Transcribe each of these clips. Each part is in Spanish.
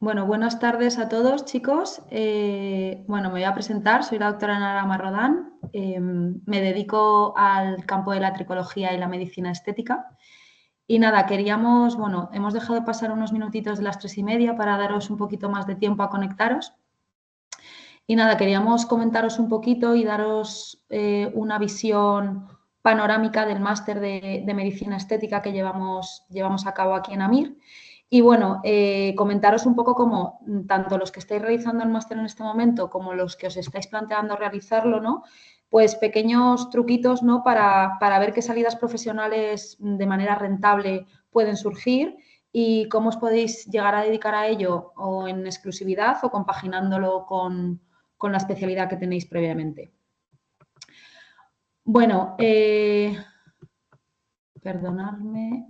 Bueno, buenas tardes a todos, chicos. Me voy a presentar. Soy la doctora Nara Marrodán. Me dedico al campo de la tricología y la medicina estética. Y nada, hemos dejado pasar unos minutitos de las 3:30 para daros un poquito más de tiempo a conectaros. Y nada, queríamos comentaros un poquito y daros una visión panorámica del máster de medicina estética que llevamos a cabo aquí en AMIR. Y bueno, comentaros un poco cómo tanto los que estáis realizando el máster en este momento como los que os estáis planteando realizarlo, ¿no? Pues pequeños truquitos, ¿no? Para ver qué salidas profesionales de manera rentable pueden surgir y cómo os podéis llegar a dedicar a ello o en exclusividad o compaginándolo con la especialidad que tenéis previamente. Bueno, perdonadme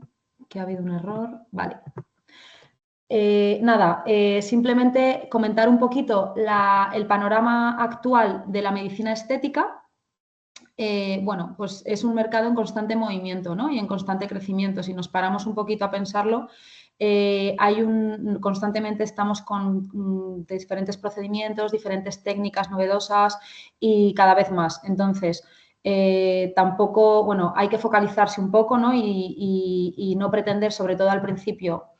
que ha habido un error. Vale. Simplemente comentar un poquito el panorama actual de la medicina estética. Pues es un mercado en constante movimiento, ¿no? Y en constante crecimiento. Si nos paramos un poquito a pensarlo, constantemente estamos con diferentes procedimientos, diferentes técnicas novedosas y cada vez más. Entonces, tampoco, bueno, hay que focalizarse un poco, ¿no? Y no pretender, sobre todo al principio,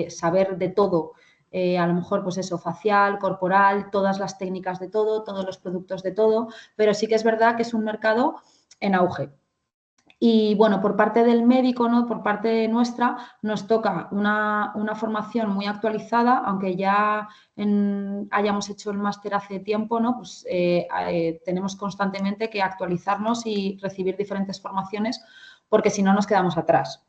saber de todo. A lo mejor, pues eso, facial, corporal, todas las técnicas de todo, todos los productos de todo, pero sí que es verdad que es un mercado en auge. Y bueno, por parte del médico, ¿no? Por parte nuestra, nos toca una formación muy actualizada, aunque ya hayamos hecho el máster hace tiempo, ¿no? Pues tenemos constantemente que actualizarnos y recibir diferentes formaciones, porque si no nos quedamos atrás.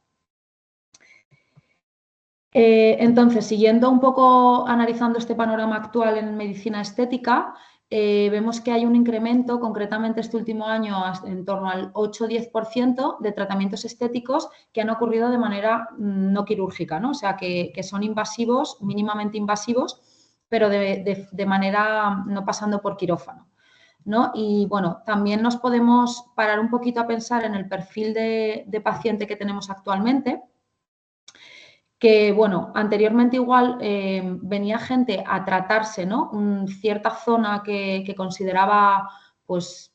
Entonces, siguiendo un poco analizando este panorama actual en medicina estética, vemos que hay un incremento, concretamente este último año, en torno al 8-10% de tratamientos estéticos que han ocurrido de manera no quirúrgica, ¿no? O sea, que son invasivos, mínimamente invasivos, pero de manera no pasando por quirófano, ¿no? Y bueno, también nos podemos parar un poquito a pensar en el perfil de paciente que tenemos actualmente, que, bueno, anteriormente igual venía gente a tratarse, ¿no? Cierta zona que consideraba, pues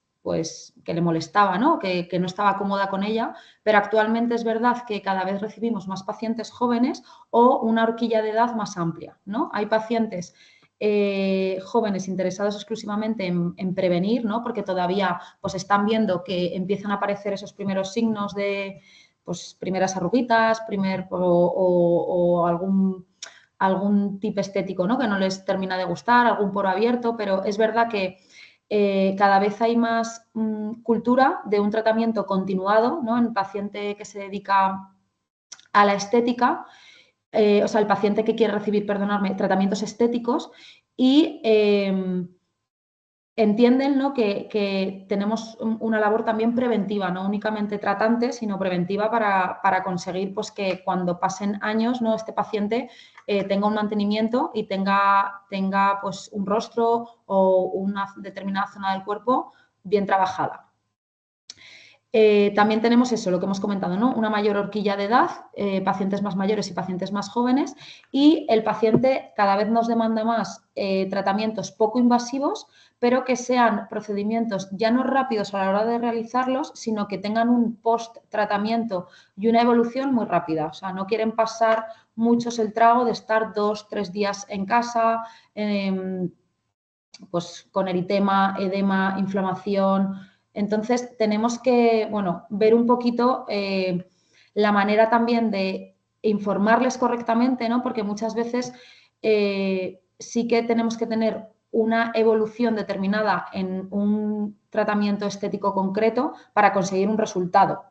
que le molestaba, ¿no? Que no estaba cómoda con ella, pero actualmente es verdad que cada vez recibimos más pacientes jóvenes o una horquilla de edad más amplia, ¿no? Hay pacientes jóvenes interesados exclusivamente en prevenir, ¿no? Porque todavía pues están viendo que empiezan a aparecer esos primeros signos de pues primeras arruguitas, o algún tipo estético, ¿no? Que no les termina de gustar, algún poro abierto, pero es verdad que cada vez hay más cultura de un tratamiento continuado, ¿no? En el paciente que se dedica a la estética, o sea, el paciente que quiere recibir, perdonadme, tratamientos estéticos y entienden, ¿no? que tenemos una labor también preventiva, no únicamente tratante, sino preventiva para conseguir pues, que cuando pasen años, ¿no? Este paciente tenga un mantenimiento y tenga pues, un rostro o una determinada zona del cuerpo bien trabajada. También tenemos eso, lo que hemos comentado, ¿no? Una mayor horquilla de edad, pacientes más mayores y pacientes más jóvenes, y el paciente cada vez nos demanda más tratamientos poco invasivos, pero que sean procedimientos ya no rápidos a la hora de realizarlos, sino que tengan un post-tratamiento y una evolución muy rápida. O sea, no quieren pasar muchos el trago de estar 2-3 días en casa, pues con eritema, edema, inflamación. Entonces, tenemos que, bueno, ver un poquito la manera también de informarles correctamente, ¿no? Porque muchas veces sí que tenemos que tener una evolución determinada en un tratamiento estético concreto para conseguir un resultado.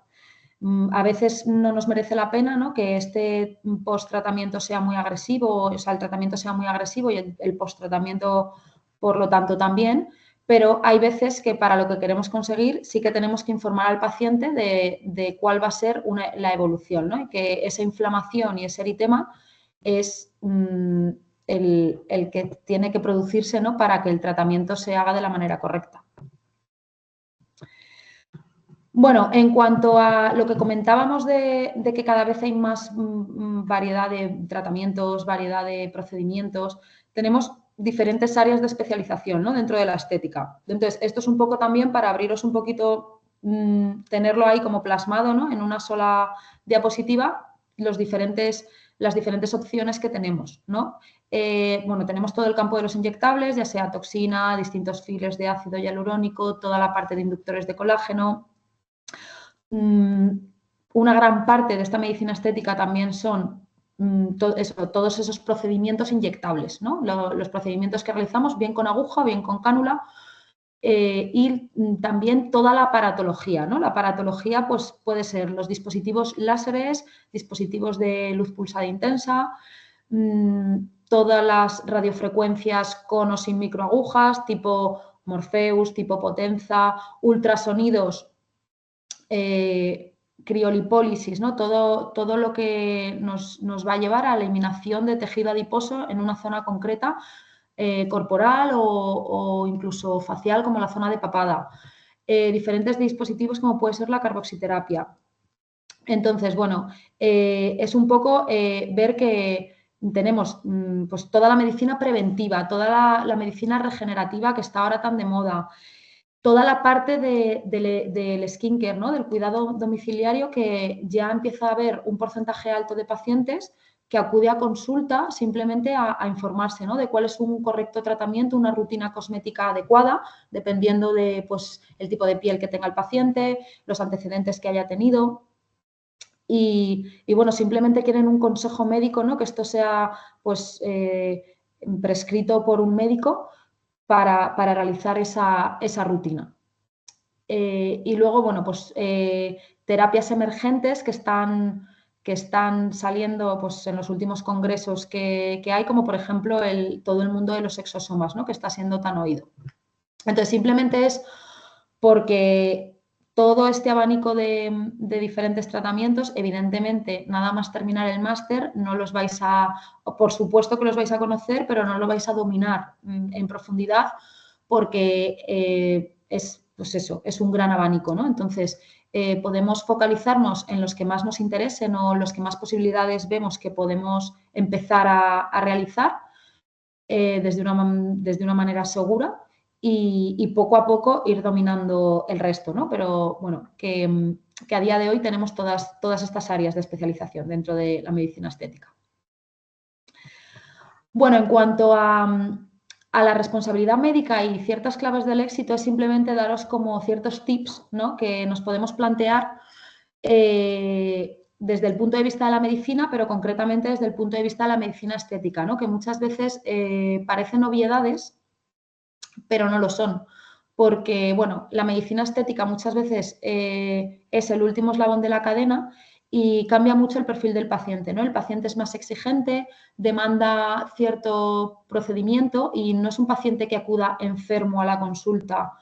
A veces no nos merece la pena, ¿no? Que este post-tratamiento sea muy agresivo, o sea, el tratamiento sea muy agresivo y el post-tratamiento, por lo tanto, también, pero hay veces que para lo que queremos conseguir sí que tenemos que informar al paciente de cuál va a ser la evolución, ¿no? Y que esa inflamación y ese eritema es el que tiene que producirse, ¿no? Para que el tratamiento se haga de la manera correcta. Bueno, en cuanto a lo que comentábamos de que cada vez hay más variedad de tratamientos, variedad de procedimientos, tenemos diferentes áreas de especialización, ¿no?, dentro de la estética. Entonces, esto es un poco también para abriros un poquito, tenerlo ahí como plasmado, ¿no?, en una sola diapositiva, las diferentes opciones que tenemos, ¿no? Bueno, tenemos todo el campo de los inyectables, ya sea toxina, distintos fillers de ácido hialurónico, toda la parte de inductores de colágeno. Una gran parte de esta medicina estética también son todos esos procedimientos inyectables, ¿no? Los procedimientos que realizamos bien con aguja, bien con cánula, y también toda la aparatología, ¿no? La aparatología pues, puede ser los dispositivos láseres, dispositivos de luz pulsada intensa, todas las radiofrecuencias con o sin microagujas, tipo Morpheus, tipo Potenza, ultrasonidos, criolipólisis, ¿no? Todo lo que nos va a llevar a la eliminación de tejido adiposo en una zona concreta, corporal o incluso facial, como la zona de papada. Diferentes dispositivos como puede ser la carboxiterapia. Entonces, bueno, es un poco ver que tenemos pues toda la medicina preventiva, toda la medicina regenerativa que está ahora tan de moda, toda la parte del skincare, ¿no?, del cuidado domiciliario, que ya empieza a haber un porcentaje alto de pacientes que acude a consulta simplemente a informarse, ¿no?, de cuál es un correcto tratamiento, una rutina cosmética adecuada, dependiendo de pues, el tipo de piel que tenga el paciente, los antecedentes que haya tenido. Y bueno, simplemente quieren un consejo médico, ¿no?, que esto sea pues, prescrito por un médico para realizar esa rutina. Y luego, bueno, pues terapias emergentes que están saliendo pues, en los últimos congresos que hay, como por ejemplo todo el mundo de los exosomas, ¿no?, que está siendo tan oído. Entonces, simplemente es porque todo este abanico de diferentes tratamientos, evidentemente, nada más terminar el máster, no los vais por supuesto que los vais a conocer, pero no lo vais a dominar en profundidad, porque pues eso, es un gran abanico, ¿no? Entonces, podemos focalizarnos en los que más nos interesen o los que más posibilidades vemos que podemos empezar a realizar desde una manera segura, y poco a poco ir dominando el resto, ¿no? Pero bueno, que a día de hoy tenemos todas estas áreas de especialización dentro de la medicina estética. Bueno, en cuanto a la responsabilidad médica y ciertas claves del éxito, es simplemente daros como ciertos tips, ¿no?, que nos podemos plantear desde el punto de vista de la medicina, pero concretamente desde el punto de vista de la medicina estética, ¿no?, que muchas veces parecen obviedades, pero no lo son. Porque, bueno, la medicina estética muchas veces es el último eslabón de la cadena y cambia mucho el perfil del paciente, ¿no? El paciente es más exigente, demanda cierto procedimiento y no es un paciente que acuda enfermo a la consulta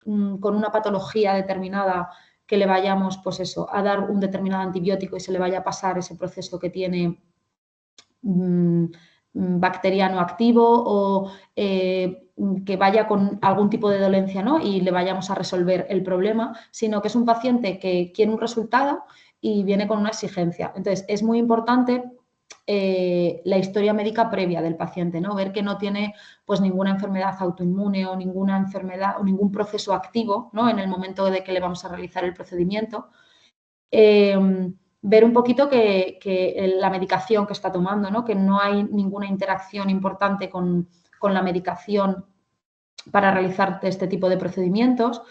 con una patología determinada, que le vayamos, pues eso, a dar un determinado antibiótico y se le vaya a pasar ese proceso que tiene bacteriano activo, o que vaya con algún tipo de dolencia, ¿no?, y le vayamos a resolver el problema, sino que es un paciente que quiere un resultado y viene con una exigencia. Entonces, es muy importante la historia médica previa del paciente, ¿no?, ver que no tiene pues ninguna enfermedad autoinmune o ninguna enfermedad o ningún proceso activo, ¿no?, en el momento de que le vamos a realizar el procedimiento. Ver un poquito que la medicación que está tomando, ¿no?, que no hay ninguna interacción importante con la medicación para realizar este tipo de procedimientos.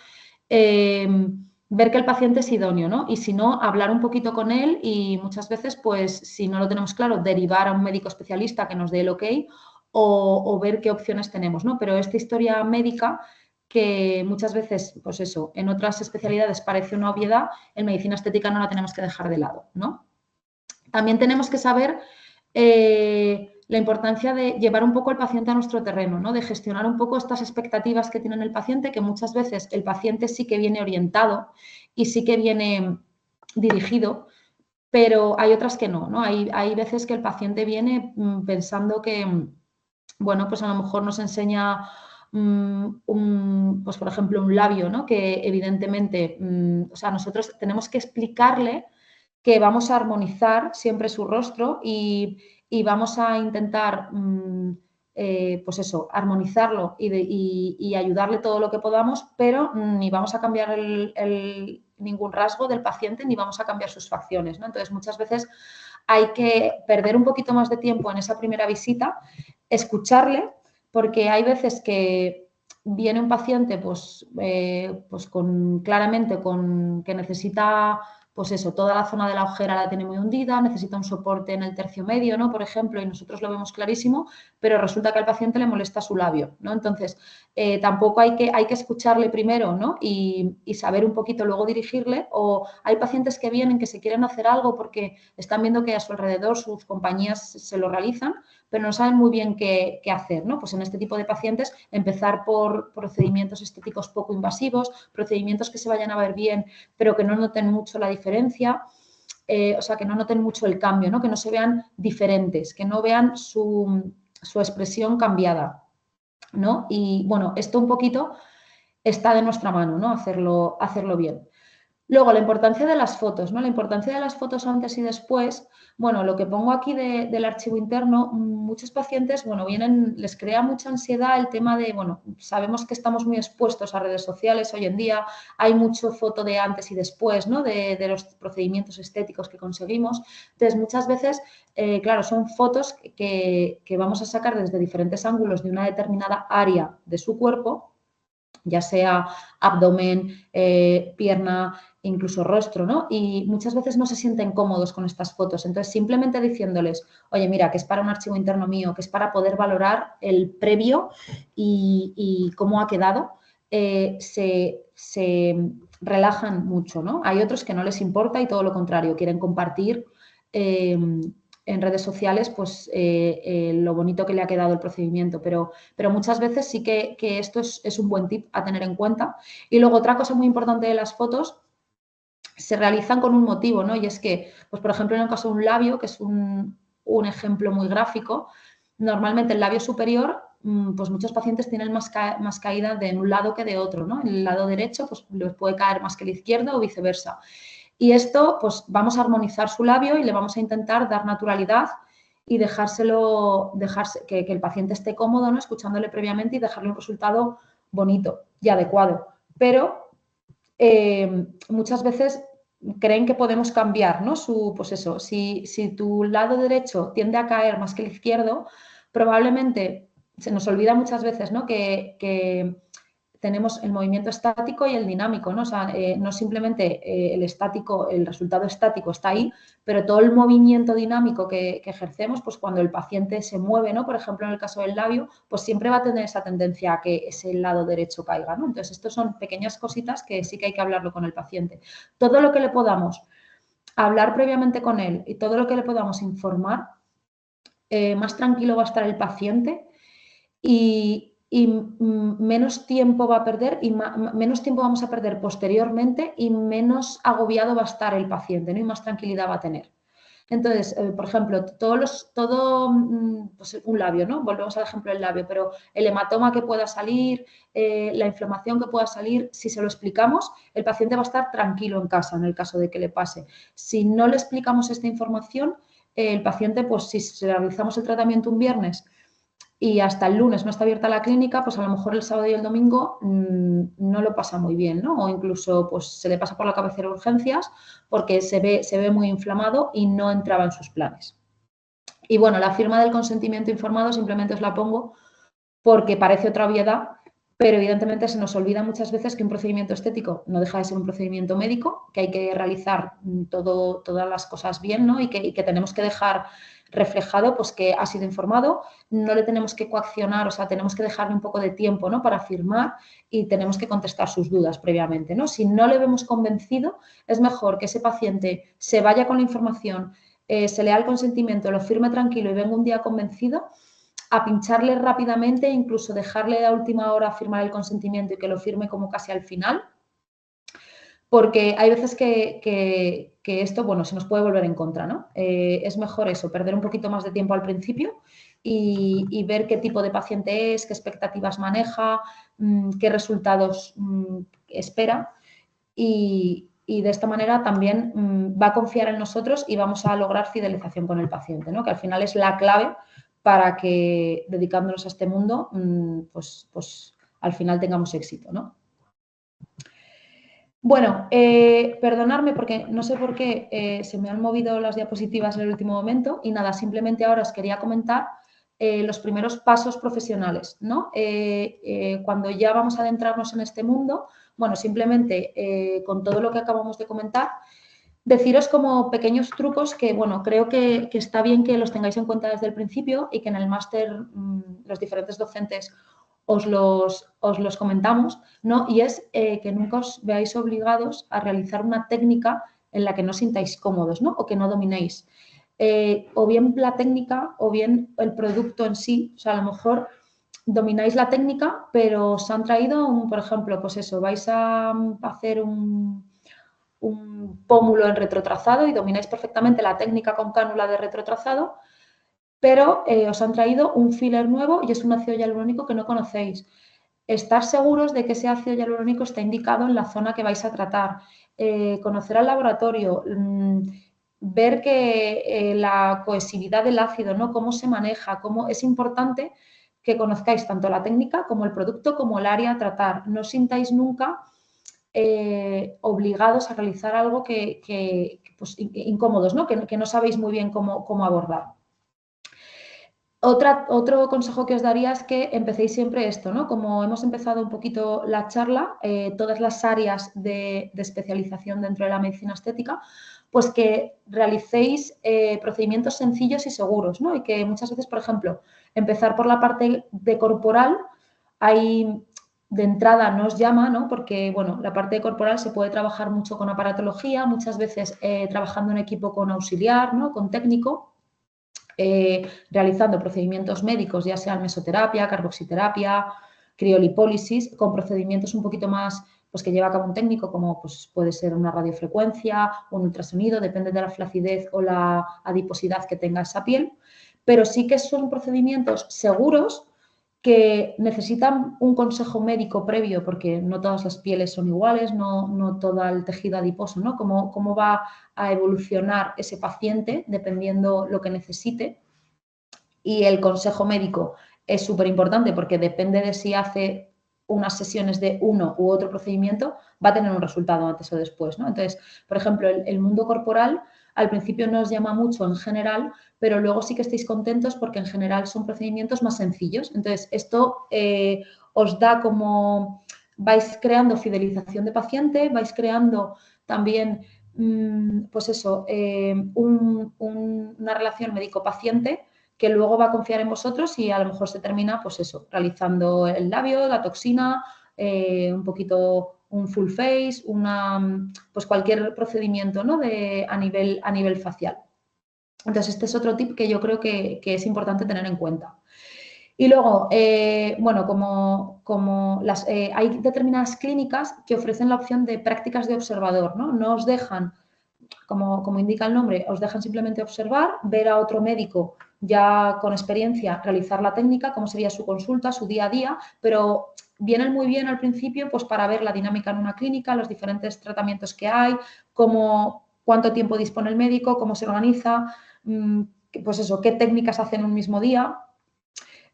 Ver que el paciente es idóneo, ¿no? Y si no, hablar un poquito con él y muchas veces, pues, si no lo tenemos claro, derivar a un médico especialista que nos dé el ok, o ver qué opciones tenemos, ¿no? Pero esta historia médica, que muchas veces, pues eso, en otras especialidades parece una obviedad, en medicina estética no la tenemos que dejar de lado, ¿no? También tenemos que saber la importancia de llevar un poco el paciente a nuestro terreno, ¿no?, de gestionar un poco estas expectativas que tiene el paciente, que muchas veces el paciente sí que viene orientado y sí que viene dirigido, pero hay otras que no, ¿no? Hay veces que el paciente viene pensando que, bueno, pues a lo mejor nos enseña pues por ejemplo, un labio, ¿no? Que evidentemente, o sea, nosotros tenemos que explicarle que vamos a armonizar siempre su rostro y vamos a intentar, pues eso, armonizarlo y ayudarle todo lo que podamos, pero ni vamos a cambiar ningún rasgo del paciente ni vamos a cambiar sus facciones, ¿no? Entonces, muchas veces hay que perder un poquito más de tiempo en esa primera visita, escucharle, porque hay veces que viene un paciente pues claramente que necesita, pues eso, toda la zona de la ojera la tiene muy hundida, necesita un soporte en el tercio medio, ¿no? Por ejemplo, y nosotros lo vemos clarísimo, pero resulta que al paciente le molesta su labio, ¿no? Entonces, tampoco hay que escucharle primero, ¿no? Y saber un poquito luego dirigirle, o hay pacientes que vienen que se quieren hacer algo porque están viendo que a su alrededor sus compañías se lo realizan, pero no saben muy bien qué hacer, ¿no? Pues en este tipo de pacientes empezar por procedimientos estéticos poco invasivos, procedimientos que se vayan a ver bien, pero que no noten mucho la diferencia, o sea, que no noten mucho el cambio, ¿no? Que no se vean diferentes, que no vean su expresión cambiada, ¿no? Y bueno, esto un poquito está de nuestra mano, ¿no? Hacerlo bien. Luego, la importancia de las fotos, ¿no? La importancia de las fotos antes y después. Bueno, lo que pongo aquí del archivo interno, muchos pacientes, bueno, les crea mucha ansiedad el tema de, bueno, sabemos que estamos muy expuestos a redes sociales hoy en día, hay mucho foto de antes y después, ¿no? De los procedimientos estéticos que conseguimos. Entonces, muchas veces, claro, son fotos que vamos a sacar desde diferentes ángulos de una determinada área de su cuerpo, ya sea abdomen, pierna, incluso rostro, ¿no? Y muchas veces no se sienten cómodos con estas fotos. Entonces, simplemente diciéndoles, oye, mira, que es para un archivo interno mío, que es para poder valorar el previo y cómo ha quedado, se relajan mucho, ¿no? Hay otros que no les importa y todo lo contrario, quieren compartir en redes sociales pues lo bonito que le ha quedado el procedimiento, pero muchas veces sí que esto es un buen tip a tener en cuenta. Y luego otra cosa muy importante de las fotos, se realizan con un motivo, ¿no? Y es que, pues por ejemplo, en el caso de un labio, que es un ejemplo muy gráfico, normalmente el labio superior, pues muchos pacientes tienen más caída de un lado que de otro, ¿no? En el lado derecho, pues les puede caer más que el izquierdo o viceversa. Y esto, pues vamos a armonizar su labio y le vamos a intentar dar naturalidad y que el paciente esté cómodo, ¿no? Escuchándole previamente y dejarle un resultado bonito y adecuado. Pero muchas veces creen que podemos cambiar, ¿no? Pues eso, si tu lado derecho tiende a caer más que el izquierdo, probablemente se nos olvida muchas veces, ¿no? Que tenemos el movimiento estático y el dinámico, ¿no? O sea, no simplemente el resultado estático está ahí, pero todo el movimiento dinámico que ejercemos, pues cuando el paciente se mueve, ¿no? Por ejemplo, en el caso del labio, pues siempre va a tener esa tendencia a que ese lado derecho caiga, ¿no? Entonces, estos son pequeñas cositas que sí que hay que hablarlo con el paciente. Todo lo que le podamos hablar previamente con él y todo lo que le podamos informar, más tranquilo va a estar el paciente y menos tiempo va a perder y menos tiempo vamos a perder posteriormente y menos agobiado va a estar el paciente, ¿no? Y más tranquilidad va a tener. Entonces, por ejemplo, pues un labio, ¿no? Volvemos al ejemplo del labio, pero el hematoma que pueda salir, la inflamación que pueda salir, si se lo explicamos, el paciente va a estar tranquilo en casa en el caso de que le pase. Si no le explicamos esta información, el paciente, pues si realizamos el tratamiento un viernes y hasta el lunes no está abierta la clínica, pues a lo mejor el sábado y el domingo no lo pasa muy bien, ¿no? O incluso pues se le pasa por la cabecera urgencias porque se ve muy inflamado y no entraba en sus planes. Y bueno, la firma del consentimiento informado simplemente os la pongo porque parece otra obviedad, pero evidentemente se nos olvida muchas veces que un procedimiento estético no deja de ser un procedimiento médico, que hay que realizar todas las cosas bien, ¿no? Y que tenemos que dejar reflejado pues que ha sido informado, no le tenemos que coaccionar, o sea, tenemos que dejarle un poco de tiempo, ¿no? Para firmar y tenemos que contestar sus dudas previamente, ¿no? Si no le vemos convencido, es mejor que ese paciente se vaya con la información, se lea el consentimiento, lo firme tranquilo y venga un día convencido, a pincharle rápidamente, incluso dejarle a última hora firmar el consentimiento y que lo firme como casi al final, porque hay veces que esto, bueno, se nos puede volver en contra, ¿no? Es mejor eso, perder un poquito más de tiempo al principio y ver qué tipo de paciente es, qué expectativas maneja, qué resultados espera y de esta manera también va a confiar en nosotros y vamos a lograr fidelización con el paciente, ¿no? Que al final es la clave para que dedicándonos a este mundo, pues al final tengamos éxito, ¿no? Bueno, perdonadme porque no sé por qué se me han movido las diapositivas en el último momento y nada, simplemente ahora os quería comentar los primeros pasos profesionales, ¿no? Cuando ya vamos a adentrarnos en este mundo, bueno, simplemente con todo lo que acabamos de comentar, deciros como pequeños trucos que, bueno, creo que está bien que los tengáis en cuenta desde el principio y que en el máster los diferentes docentes os los comentamos, ¿no? Y es que nunca os veáis obligados a realizar una técnica en la que no sintáis cómodos, ¿no? O que no dominéis. O bien la técnica o bien el producto en sí. O sea, a lo mejor domináis la técnica, pero os han traído, por ejemplo, pues eso, vais a hacer un pómulo en retrotrazado y domináis perfectamente la técnica con cánula de retrotrazado, pero os han traído un filler nuevo y es un ácido hialurónico que no conocéis. Estar seguros de que ese ácido hialurónico está indicado en la zona que vais a tratar. Conocer al laboratorio, ver que la cohesividad del ácido, ¿no? Cómo se maneja, cómo es importante que conozcáis tanto la técnica como el producto como el área a tratar. No sintáis nunca obligados a realizar algo pues, incómodos, ¿no? Que no sabéis muy bien cómo abordar. Otro consejo que os daría es que empecéis siempre esto, ¿no? Como hemos empezado un poquito la charla, todas las áreas de especialización dentro de la medicina estética, pues que realicéis procedimientos sencillos y seguros, ¿no? Y que muchas veces, por ejemplo, empezar por la parte de corporal, hay de entrada no os llama, ¿no? Porque, bueno, la parte corporal se puede trabajar mucho con aparatología, muchas veces trabajando en equipo con auxiliar, ¿no? Con técnico. Realizando procedimientos médicos, ya sean mesoterapia, carboxiterapia, criolipólisis, con procedimientos un poquito más pues, que lleva a cabo un técnico, como pues, puede ser una radiofrecuencia, un ultrasonido, depende de la flacidez o la adiposidad que tenga esa piel, pero sí que son procedimientos seguros que necesitan un consejo médico previo, porque no todas las pieles son iguales, no todo el tejido adiposo, ¿no? Cómo va a evolucionar ese paciente dependiendo lo que necesite. Y el consejo médico es súper importante porque depende de si hace unas sesiones de uno u otro procedimiento, va a tener un resultado antes o después, ¿no? Entonces, por ejemplo, el mundo corporal al principio no os llama mucho en general, pero luego sí que estáis contentos porque en general son procedimientos más sencillos. Entonces, esto os da como, vais creando fidelización de paciente, vais creando también, pues eso, una relación médico-paciente que luego va a confiar en vosotros y a lo mejor se termina, pues eso, realizando el labio, la toxina, un poquito un full face, pues cualquier procedimiento, ¿no? a nivel facial. Entonces, este es otro tip que yo creo que es importante tener en cuenta. Y luego, bueno, hay determinadas clínicas que ofrecen la opción de prácticas de observador, ¿no? No os dejan, como indica el nombre, os dejan simplemente observar, ver a otro médico ya con experiencia realizar la técnica, cómo sería su consulta, su día a día, pero vienen muy bien al principio pues para ver la dinámica en una clínica, los diferentes tratamientos que hay, cuánto tiempo dispone el médico, cómo se organiza, pues eso, qué técnicas hacen un mismo día.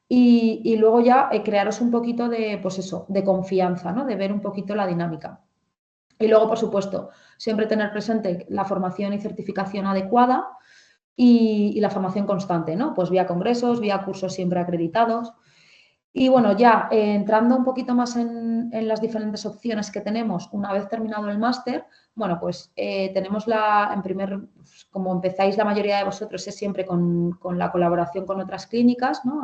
Y luego ya crearos un poquito de, pues eso, de confianza, ¿no? De ver un poquito la dinámica. Y luego, por supuesto, siempre tener presente la formación y certificación adecuada y la formación constante, ¿no? Pues vía congresos, vía cursos siempre acreditados. Y bueno, ya entrando un poquito más en las diferentes opciones que tenemos una vez terminado el máster, bueno, pues tenemos como empezáis la mayoría de vosotros, es siempre con la colaboración con otras clínicas, ¿no?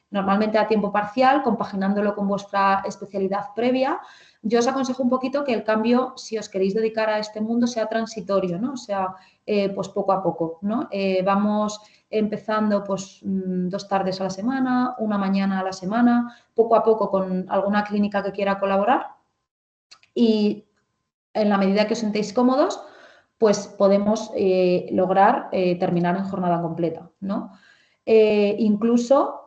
Normalmente a tiempo parcial, compaginándolo con vuestra especialidad previa. Yo os aconsejo un poquito que el cambio, si os queréis dedicar a este mundo, sea transitorio, ¿no? O sea, pues poco a poco, ¿no? Vamos empezando pues 2 tardes a la semana, una mañana a la semana, poco a poco con alguna clínica que quiera colaborar y en la medida que os sentéis cómodos, pues podemos lograr terminar en jornada completa, ¿no? incluso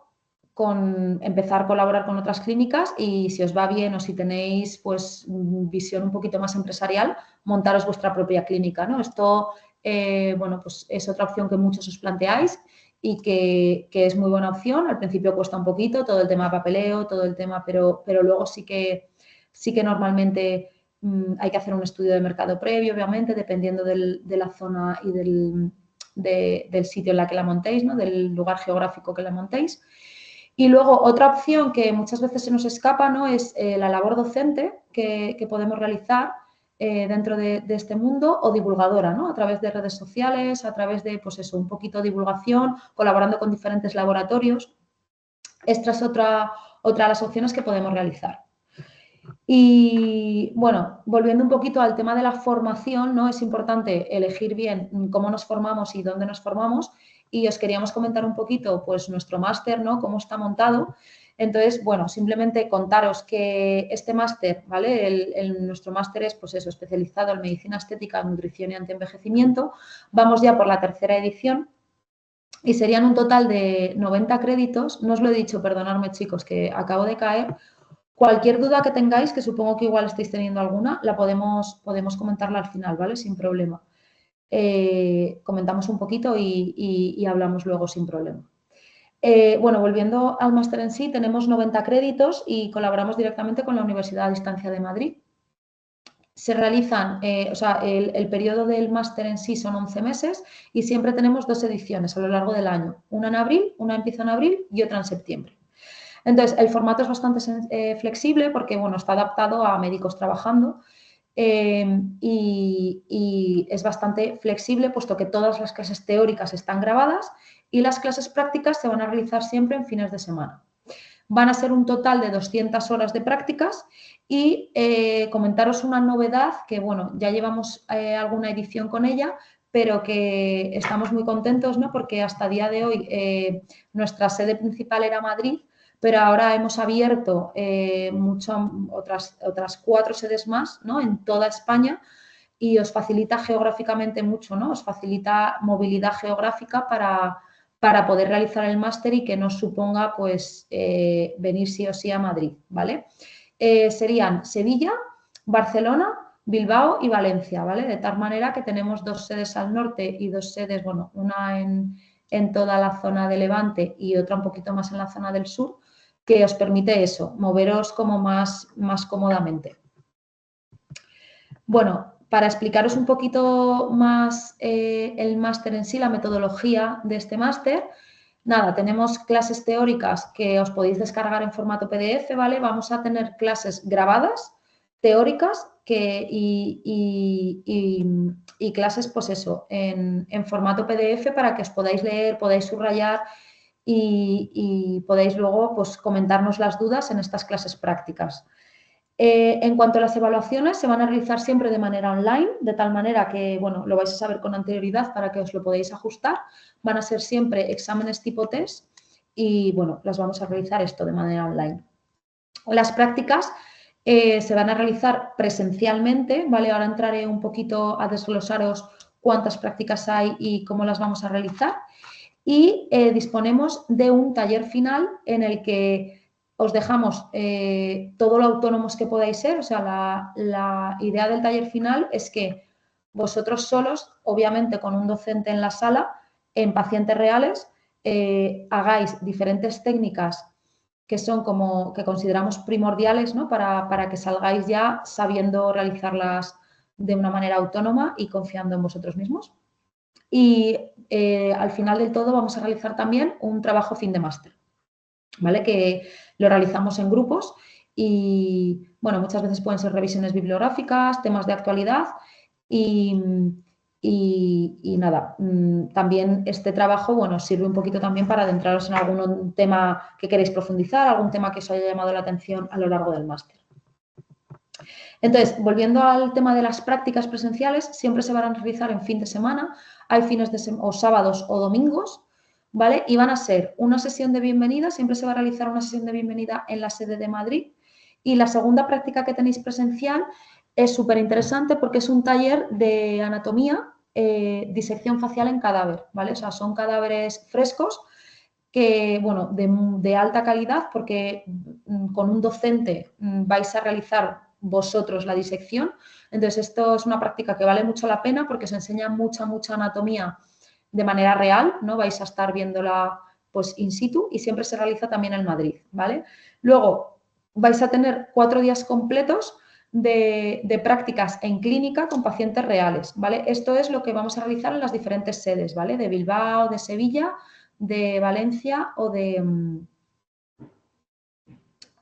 con empezar a colaborar con otras clínicas y si os va bien o si tenéis pues visión un poquito más empresarial, montaros vuestra propia clínica, ¿no? Esto, bueno, pues es otra opción que muchos os planteáis y que es muy buena opción. Al principio cuesta un poquito todo el tema de papeleo, todo el tema, pero luego sí que normalmente hay que hacer un estudio de mercado previo, obviamente, dependiendo de la zona y del sitio en la que la montéis, ¿no? Del lugar geográfico que la montéis. Y luego otra opción que muchas veces se nos escapa, ¿no? Es la labor docente que podemos realizar dentro de este mundo o divulgadora, ¿no? A través de redes sociales, a través de, pues eso, un poquito de divulgación, colaborando con diferentes laboratorios. Esta es otra de las opciones que podemos realizar. Y bueno, volviendo un poquito al tema de la formación, ¿no? Es importante elegir bien cómo nos formamos y dónde nos formamos. Y os queríamos comentar un poquito, pues, nuestro máster, ¿no? Cómo está montado. Entonces, bueno, simplemente contaros que este máster, ¿vale? Nuestro máster es, pues eso, especializado en medicina estética, nutrición y antienvejecimiento. Vamos ya por la tercera edición y serían un total de 90 créditos. No os lo he dicho, perdonadme, chicos, que acabo de caer. Cualquier duda que tengáis, que supongo que igual estáis teniendo alguna, la podemos comentarla al final, ¿vale? Sin problema. Comentamos un poquito y hablamos luego sin problema. Bueno, volviendo al máster en sí, tenemos 90 créditos y colaboramos directamente con la Universidad a Distancia de Madrid. Se realizan, o sea, el periodo del máster en sí son 11 meses y siempre tenemos 2 ediciones a lo largo del año. Una en abril, una empieza en abril y otra en septiembre. Entonces, el formato es bastante flexible porque, bueno, está adaptado a médicos trabajando y es bastante flexible puesto que todas las clases teóricas están grabadas y las clases prácticas se van a realizar siempre en fines de semana. Van a ser un total de 200 horas de prácticas y comentaros una novedad que, bueno, ya llevamos alguna edición con ella, pero que estamos muy contentos, ¿no? Porque hasta el día de hoy nuestra sede principal era Madrid, pero ahora hemos abierto otras 4 sedes más, ¿no? En toda España y os facilita geográficamente mucho, ¿no? Os facilita movilidad geográfica para poder realizar el máster y que nos suponga, pues, venir sí o sí a Madrid, ¿vale? Serían Sevilla, Barcelona, Bilbao y Valencia, ¿vale? De tal manera que tenemos 2 sedes al norte y 2 sedes, bueno, una en toda la zona de Levante y otra un poquito más en la zona del sur, que os permite eso, moveros como más cómodamente. Bueno, para explicaros un poquito más el máster en sí, la metodología de este máster, nada, tenemos clases teóricas que os podéis descargar en formato PDF, ¿vale? Vamos a tener clases grabadas, teóricas y clases, pues eso, en formato PDF para que os podáis leer, podáis subrayar y podáis luego, pues, comentarnos las dudas en estas clases prácticas. En cuanto a las evaluaciones, se van a realizar siempre de manera online, de tal manera que, bueno, lo vais a saber con anterioridad para que os lo podáis ajustar. Van a ser siempre exámenes tipo test y, bueno, las vamos a realizar esto de manera online. Las prácticas se van a realizar presencialmente, ¿vale? Ahora entraré un poquito a desglosaros cuántas prácticas hay y cómo las vamos a realizar. Y disponemos de un taller final en el que os dejamos todo lo autónomos que podáis ser. O sea, la idea del taller final es que vosotros solos, obviamente con un docente en la sala, en pacientes reales, hagáis diferentes técnicas que son como que consideramos primordiales, ¿no? Para que salgáis ya sabiendo realizarlas de una manera autónoma y confiando en vosotros mismos. Y al final del todo vamos a realizar también un trabajo fin de máster, ¿vale? Que lo realizamos en grupos y, bueno, muchas veces pueden ser revisiones bibliográficas, temas de actualidad y nada, también este trabajo, bueno, sirve un poquito también para adentraros en algún tema que queréis profundizar, algún tema que os haya llamado la atención a lo largo del máster. Entonces, volviendo al tema de las prácticas presenciales, siempre se van a realizar en fin de semana, hay fines de semana o sábados o domingos, ¿vale? Y van a ser una sesión de bienvenida, siempre se va a realizar una sesión de bienvenida en la sede de Madrid. Y la segunda práctica que tenéis presencial es súper interesante porque es un taller de anatomía, disección facial en cadáver, ¿vale? O sea, son cadáveres frescos que, bueno, de alta calidad, porque con un docente vais a realizar vosotros la disección. Entonces, esto es una práctica que vale mucho la pena porque se enseña mucha anatomía de manera real, ¿no? Vais a estar viéndola pues in situ y siempre se realiza también en Madrid, ¿vale? Luego, vais a tener 4 días completos de prácticas en clínica con pacientes reales, ¿vale? Esto es lo que vamos a realizar en las diferentes sedes, ¿vale? De Bilbao, de Sevilla, de Valencia o de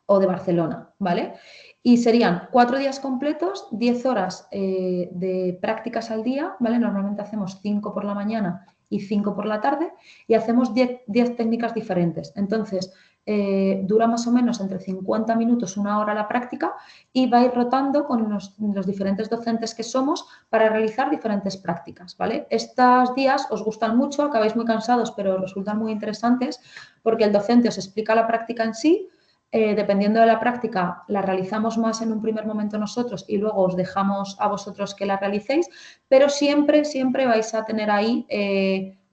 Barcelona, ¿vale? Y serían 4 días completos, 10 horas de prácticas al día, ¿vale? Normalmente hacemos 5 por la mañana y 5 por la tarde y hacemos 10 técnicas diferentes. Entonces, dura más o menos entre 50 minutos, 1 hora la práctica y va a ir rotando con los diferentes docentes que somos para realizar diferentes prácticas, ¿vale? Estos días os gustan mucho, acabáis muy cansados, pero resultan muy interesantes porque el docente os explica la práctica en sí. Dependiendo de la práctica, la realizamos más en un primer momento nosotros y luego os dejamos a vosotros que la realicéis, pero siempre vais a tener ahí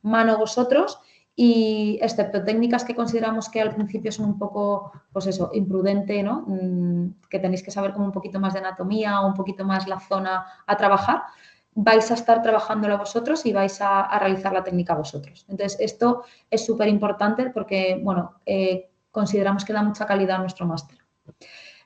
mano vosotros y excepto técnicas que consideramos que al principio son un poco, pues eso, imprudente, ¿no? Que tenéis que saber como un poquito más de anatomía o un poquito más la zona a trabajar, vais a estar trabajándola vosotros y vais a realizar la técnica vosotros. Entonces, esto es súper importante porque, bueno, consideramos que da mucha calidad a nuestro máster.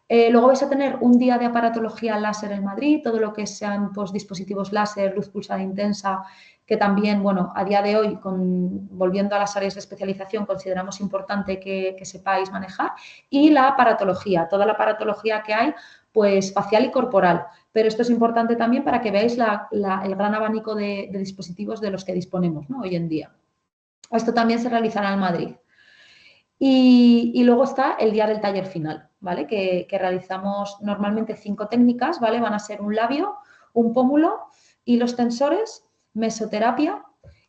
Luego vais a tener un día de aparatología láser en Madrid, todo lo que sean pues, dispositivos láser, luz pulsada intensa, que también, bueno, a día de hoy, volviendo a las áreas de especialización, consideramos importante que sepáis manejar. Y la aparatología, toda la aparatología que hay, pues facial y corporal. Pero esto es importante también para que veáis el gran abanico de dispositivos de los que disponemos, ¿no? Hoy en día. Esto también se realizará en Madrid. Y luego está el día del taller final, ¿vale? Que realizamos normalmente 5 técnicas, ¿vale? Van a ser un labio, un pómulo, hilos tensores, mesoterapia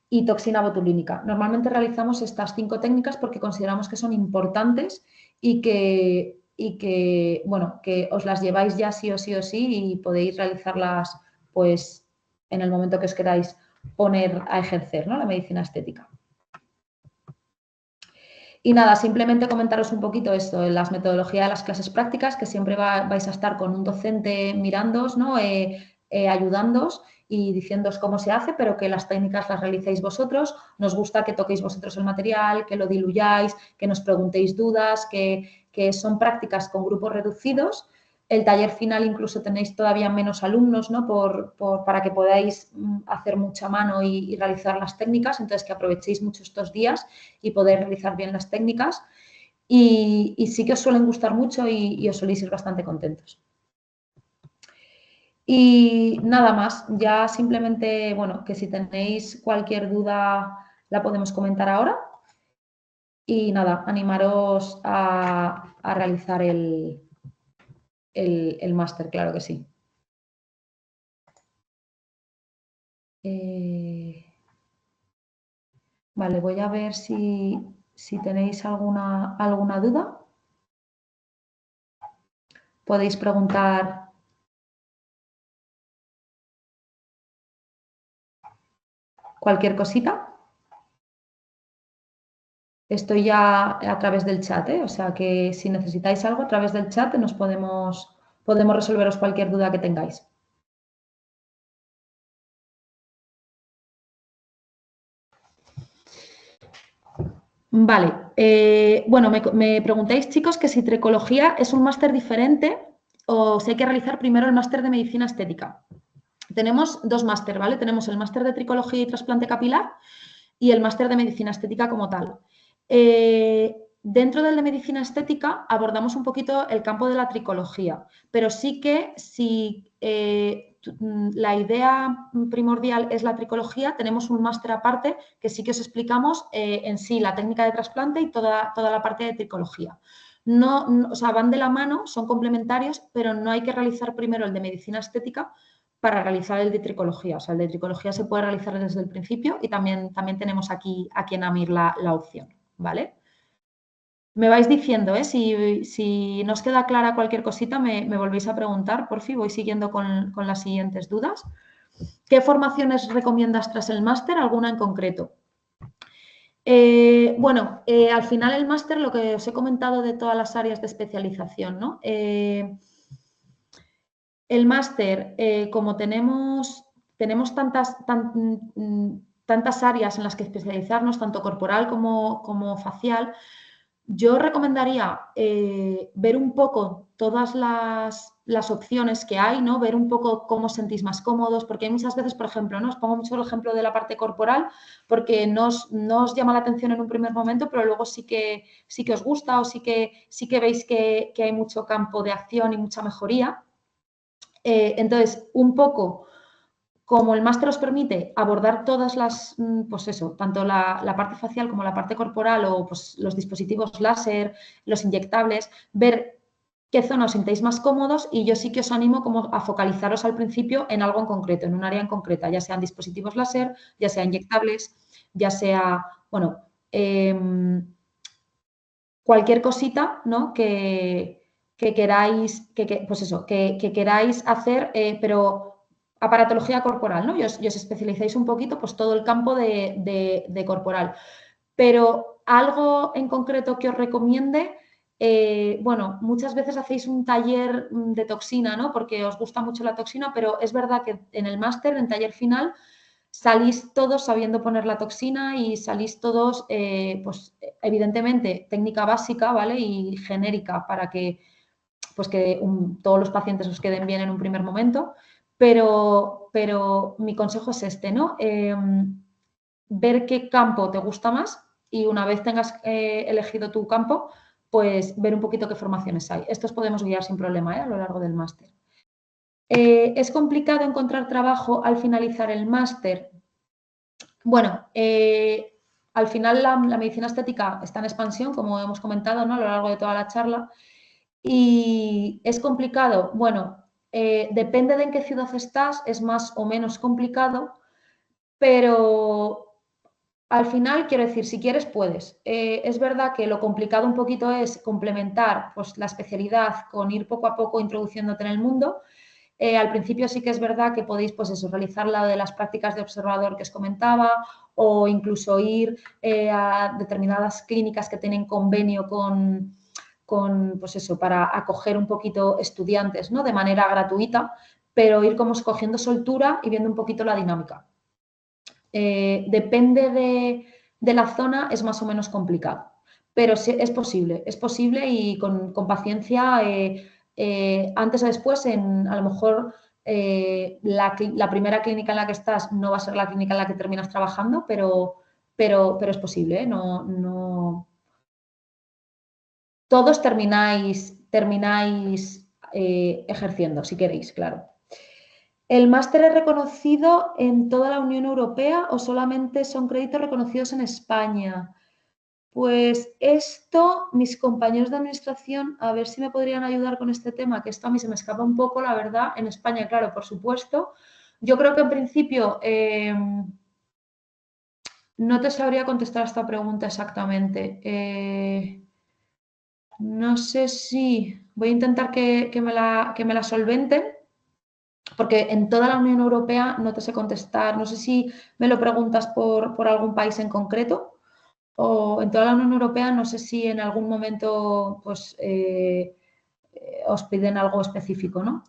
y toxina botulínica. Normalmente realizamos estas 5 técnicas porque consideramos que son importantes y que, bueno, que os las lleváis ya sí o sí y podéis realizarlas pues en el momento que os queráis poner a ejercer, ¿no? La medicina estética. Y nada, simplemente comentaros un poquito esto, en las metodologías de las clases prácticas, que siempre vais a estar con un docente mirándoos, ¿no? Ayudándoos y diciéndoos cómo se hace, pero que las técnicas las realicéis vosotros. Nos gusta que toquéis vosotros el material, que lo diluyáis, que nos preguntéis dudas, que son prácticas con grupos reducidos. El taller final incluso tenéis todavía menos alumnos, ¿no? Para que podáis hacer mucha mano y realizar las técnicas, entonces que aprovechéis mucho estos días y poder realizar bien las técnicas. Y sí que os suelen gustar mucho y os soléis ir bastante contentos. Y nada más, ya simplemente, bueno, que si tenéis cualquier duda la podemos comentar ahora. Y nada, animaros a realizar el máster, claro que sí. Vale, voy a ver si tenéis alguna duda. Podéis preguntar cualquier cosita. Estoy ya a través del chat, o sea que si necesitáis algo a través del chat nos podemos resolveros cualquier duda que tengáis. Vale, bueno, me preguntáis, chicos, que si tricología es un máster diferente o si hay que realizar primero el máster de medicina estética. Tenemos 2 máster, ¿vale? Tenemos el máster de tricología y trasplante capilar y el máster de medicina estética como tal. Dentro del de medicina estética abordamos un poquito el campo de la tricología, pero sí que si la idea primordial es la tricología, tenemos un máster aparte que sí que os explicamos en sí la técnica de trasplante y toda la parte de tricología. O sea, van de la mano, son complementarios, pero no hay que realizar primero el de medicina estética para realizar el de tricología. O sea, el de tricología se puede realizar desde el principio y también tenemos aquí en AMIR la opción, ¿vale? Me vais diciendo, si no os queda clara cualquier cosita, me volvéis a preguntar, por fin, voy siguiendo con las siguientes dudas. ¿Qué formaciones recomiendas tras el máster? ¿Alguna en concreto? Bueno, al final el máster, lo que os he comentado de todas las áreas de especialización, ¿no? El máster, como tenemos tantas áreas en las que especializarnos, tanto corporal como facial, yo recomendaría ver un poco todas las opciones que hay, ¿no? Ver un poco cómo os sentís más cómodos, porque hay muchas veces, por ejemplo, ¿no? Os pongo mucho el ejemplo de la parte corporal, porque no os llama la atención en un primer momento, pero luego sí que os gusta o sí que veis que hay mucho campo de acción y mucha mejoría. Entonces, un poco como el máster os permite abordar todas las, pues eso, tanto la parte facial como la parte corporal o pues, los dispositivos láser, los inyectables, ver qué zona os sintéis más cómodos y yo sí que os animo como a focalizaros al principio en algo en concreto, en un área en concreta, ya sean dispositivos láser, ya sea inyectables, ya sea, bueno, cualquier cosita, ¿no? Que queráis, pues eso, que queráis hacer, pero aparatología corporal, ¿no? Y os especializáis un poquito, pues todo el campo de corporal. Pero algo en concreto que os recomiende, bueno, muchas veces hacéis un taller de toxina, ¿no? Porque os gusta mucho la toxina, pero es verdad que en el máster, en taller final, salís todos sabiendo poner la toxina y salís todos, pues evidentemente, técnica básica, ¿vale? Y genérica para que, pues que todos los pacientes os queden bien en un primer momento, pero mi consejo es este, ¿no? Ver qué campo te gusta más y una vez tengas elegido tu campo, pues ver un poquito qué formaciones hay. Estos podemos guiar sin problema, a lo largo del máster. ¿Es complicado encontrar trabajo al finalizar el máster? Bueno, al final la medicina estética está en expansión, como hemos comentado, ¿no? A lo largo de toda la charla. ¿Y es complicado? Bueno, depende de en qué ciudad estás, es más o menos complicado, pero al final, quiero decir, si quieres, puedes. Es verdad que lo complicado un poquito es complementar pues, la especialidad con ir poco a poco introduciéndote en el mundo. Al principio sí que es verdad que podéis, pues eso, realizar la de las prácticas de observador que os comentaba o incluso ir a determinadas clínicas que tienen convenio pues eso, para acoger un poquito estudiantes, ¿no? De manera gratuita, pero ir como escogiendo soltura y viendo un poquito la dinámica. Depende de la zona, es más o menos complicado, pero sí, es posible y con paciencia, antes o después, a lo mejor la primera clínica en la que estás no va a ser la clínica en la que terminas trabajando, pero es posible, ¿eh? No, todos termináis ejerciendo, si queréis, claro. ¿El máster es reconocido en toda la Unión Europea o solamente son créditos reconocidos en España? Pues esto, mis compañeros de administración, a ver si me podrían ayudar con este tema, que esto a mí se me escapa un poco, la verdad. En España, claro, por supuesto. Yo creo que en principio no te sabría contestar esta pregunta exactamente. No sé si voy a intentar que me la solventen, porque en toda la Unión Europea no te sé contestar. No sé si me lo preguntas por algún país en concreto o en toda la Unión Europea. No sé si en algún momento pues, os piden algo específico, ¿no?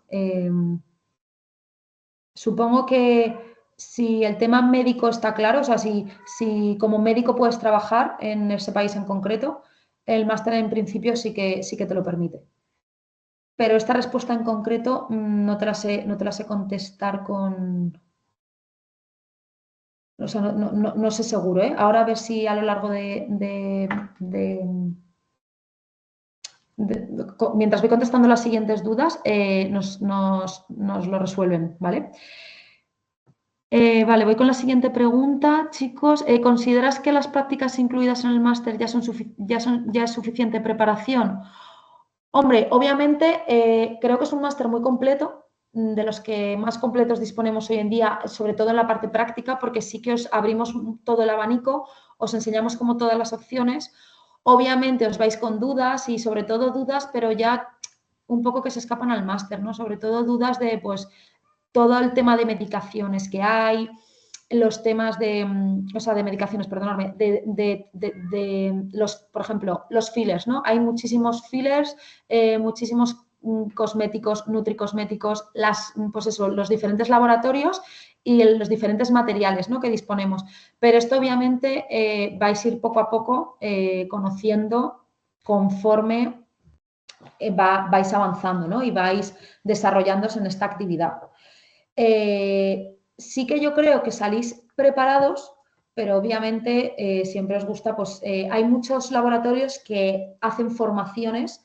Supongo que si el tema médico está claro, o sea, si como médico puedes trabajar en ese país en concreto, el máster en principio sí que te lo permite. Pero esta respuesta en concreto no te la sé contestar con... O sea, no sé seguro, ¿eh? Ahora a ver si a lo largo mientras voy contestando las siguientes dudas, nos lo resuelven, ¿vale? Vale, voy con la siguiente pregunta, chicos. ¿Consideras que las prácticas incluidas en el máster ya es suficiente preparación? Hombre, obviamente creo que es un máster muy completo, de los que más completos disponemos hoy en día, sobre todo en la parte práctica, porque sí que os abrimos todo el abanico, os enseñamos como todas las opciones. Obviamente os vais con dudas y sobre todo dudas, pero ya un poco que se escapan al máster, ¿no? Sobre todo dudas de, pues, todo el tema de medicaciones que hay, los temas de, o sea, de medicaciones, perdonadme, por ejemplo, los fillers, ¿no? Hay muchísimos fillers, muchísimos cosméticos, nutricosméticos, pues eso, los diferentes laboratorios y los diferentes materiales, ¿no?, que disponemos. Pero esto obviamente vais a ir poco a poco conociendo conforme vais avanzando, ¿no?, y vais desarrollándose en esta actividad. Sí que yo creo que salís preparados, pero obviamente siempre os gusta, pues hay muchos laboratorios que hacen formaciones,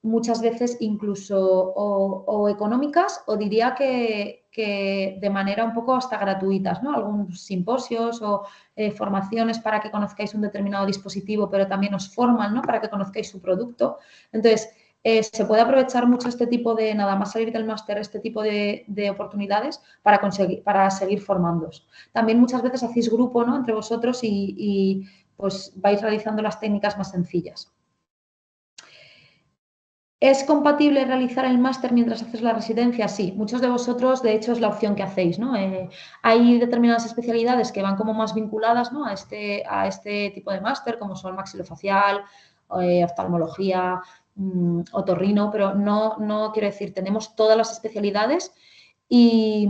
muchas veces incluso o económicas, o diría que de manera un poco hasta gratuitas, ¿no? Algunos simposios o formaciones para que conozcáis un determinado dispositivo, pero también os forman, ¿no?, para que conozcáis su producto. Entonces, se puede aprovechar mucho este tipo de, nada más salir del máster, este tipo de oportunidades para seguir formándoos. También muchas veces hacéis grupo, ¿no?, entre vosotros y pues vais realizando las técnicas más sencillas. ¿Es compatible realizar el máster mientras haces la residencia? Sí, muchos de vosotros, de hecho, es la opción que hacéis, ¿no? Hay determinadas especialidades que van como más vinculadas, ¿no?, a este tipo de máster, como son maxilofacial, oftalmología, otorrino, pero no quiero decir, tenemos todas las especialidades y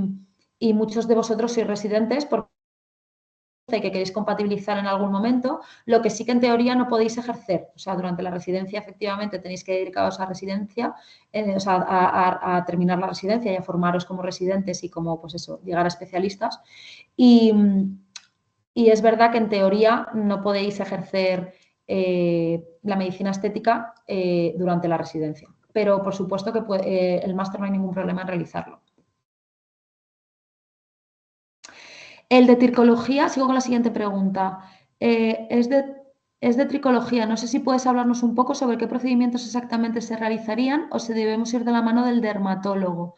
muchos de vosotros sois residentes porque que queréis compatibilizar en algún momento, lo que sí que en teoría no podéis ejercer. O sea, durante la residencia efectivamente tenéis que dedicaros a residencia, o sea, a terminar la residencia y a formaros como residentes y como, pues eso, llegar a especialistas. Y es verdad que en teoría no podéis ejercer la medicina estética durante la residencia. Pero por supuesto que el máster no hay ningún problema en realizarlo. El de tricología, sigo con la siguiente pregunta. Es de tricología. No sé si puedes hablarnos un poco sobre qué procedimientos exactamente se realizarían o si debemos ir de la mano del dermatólogo.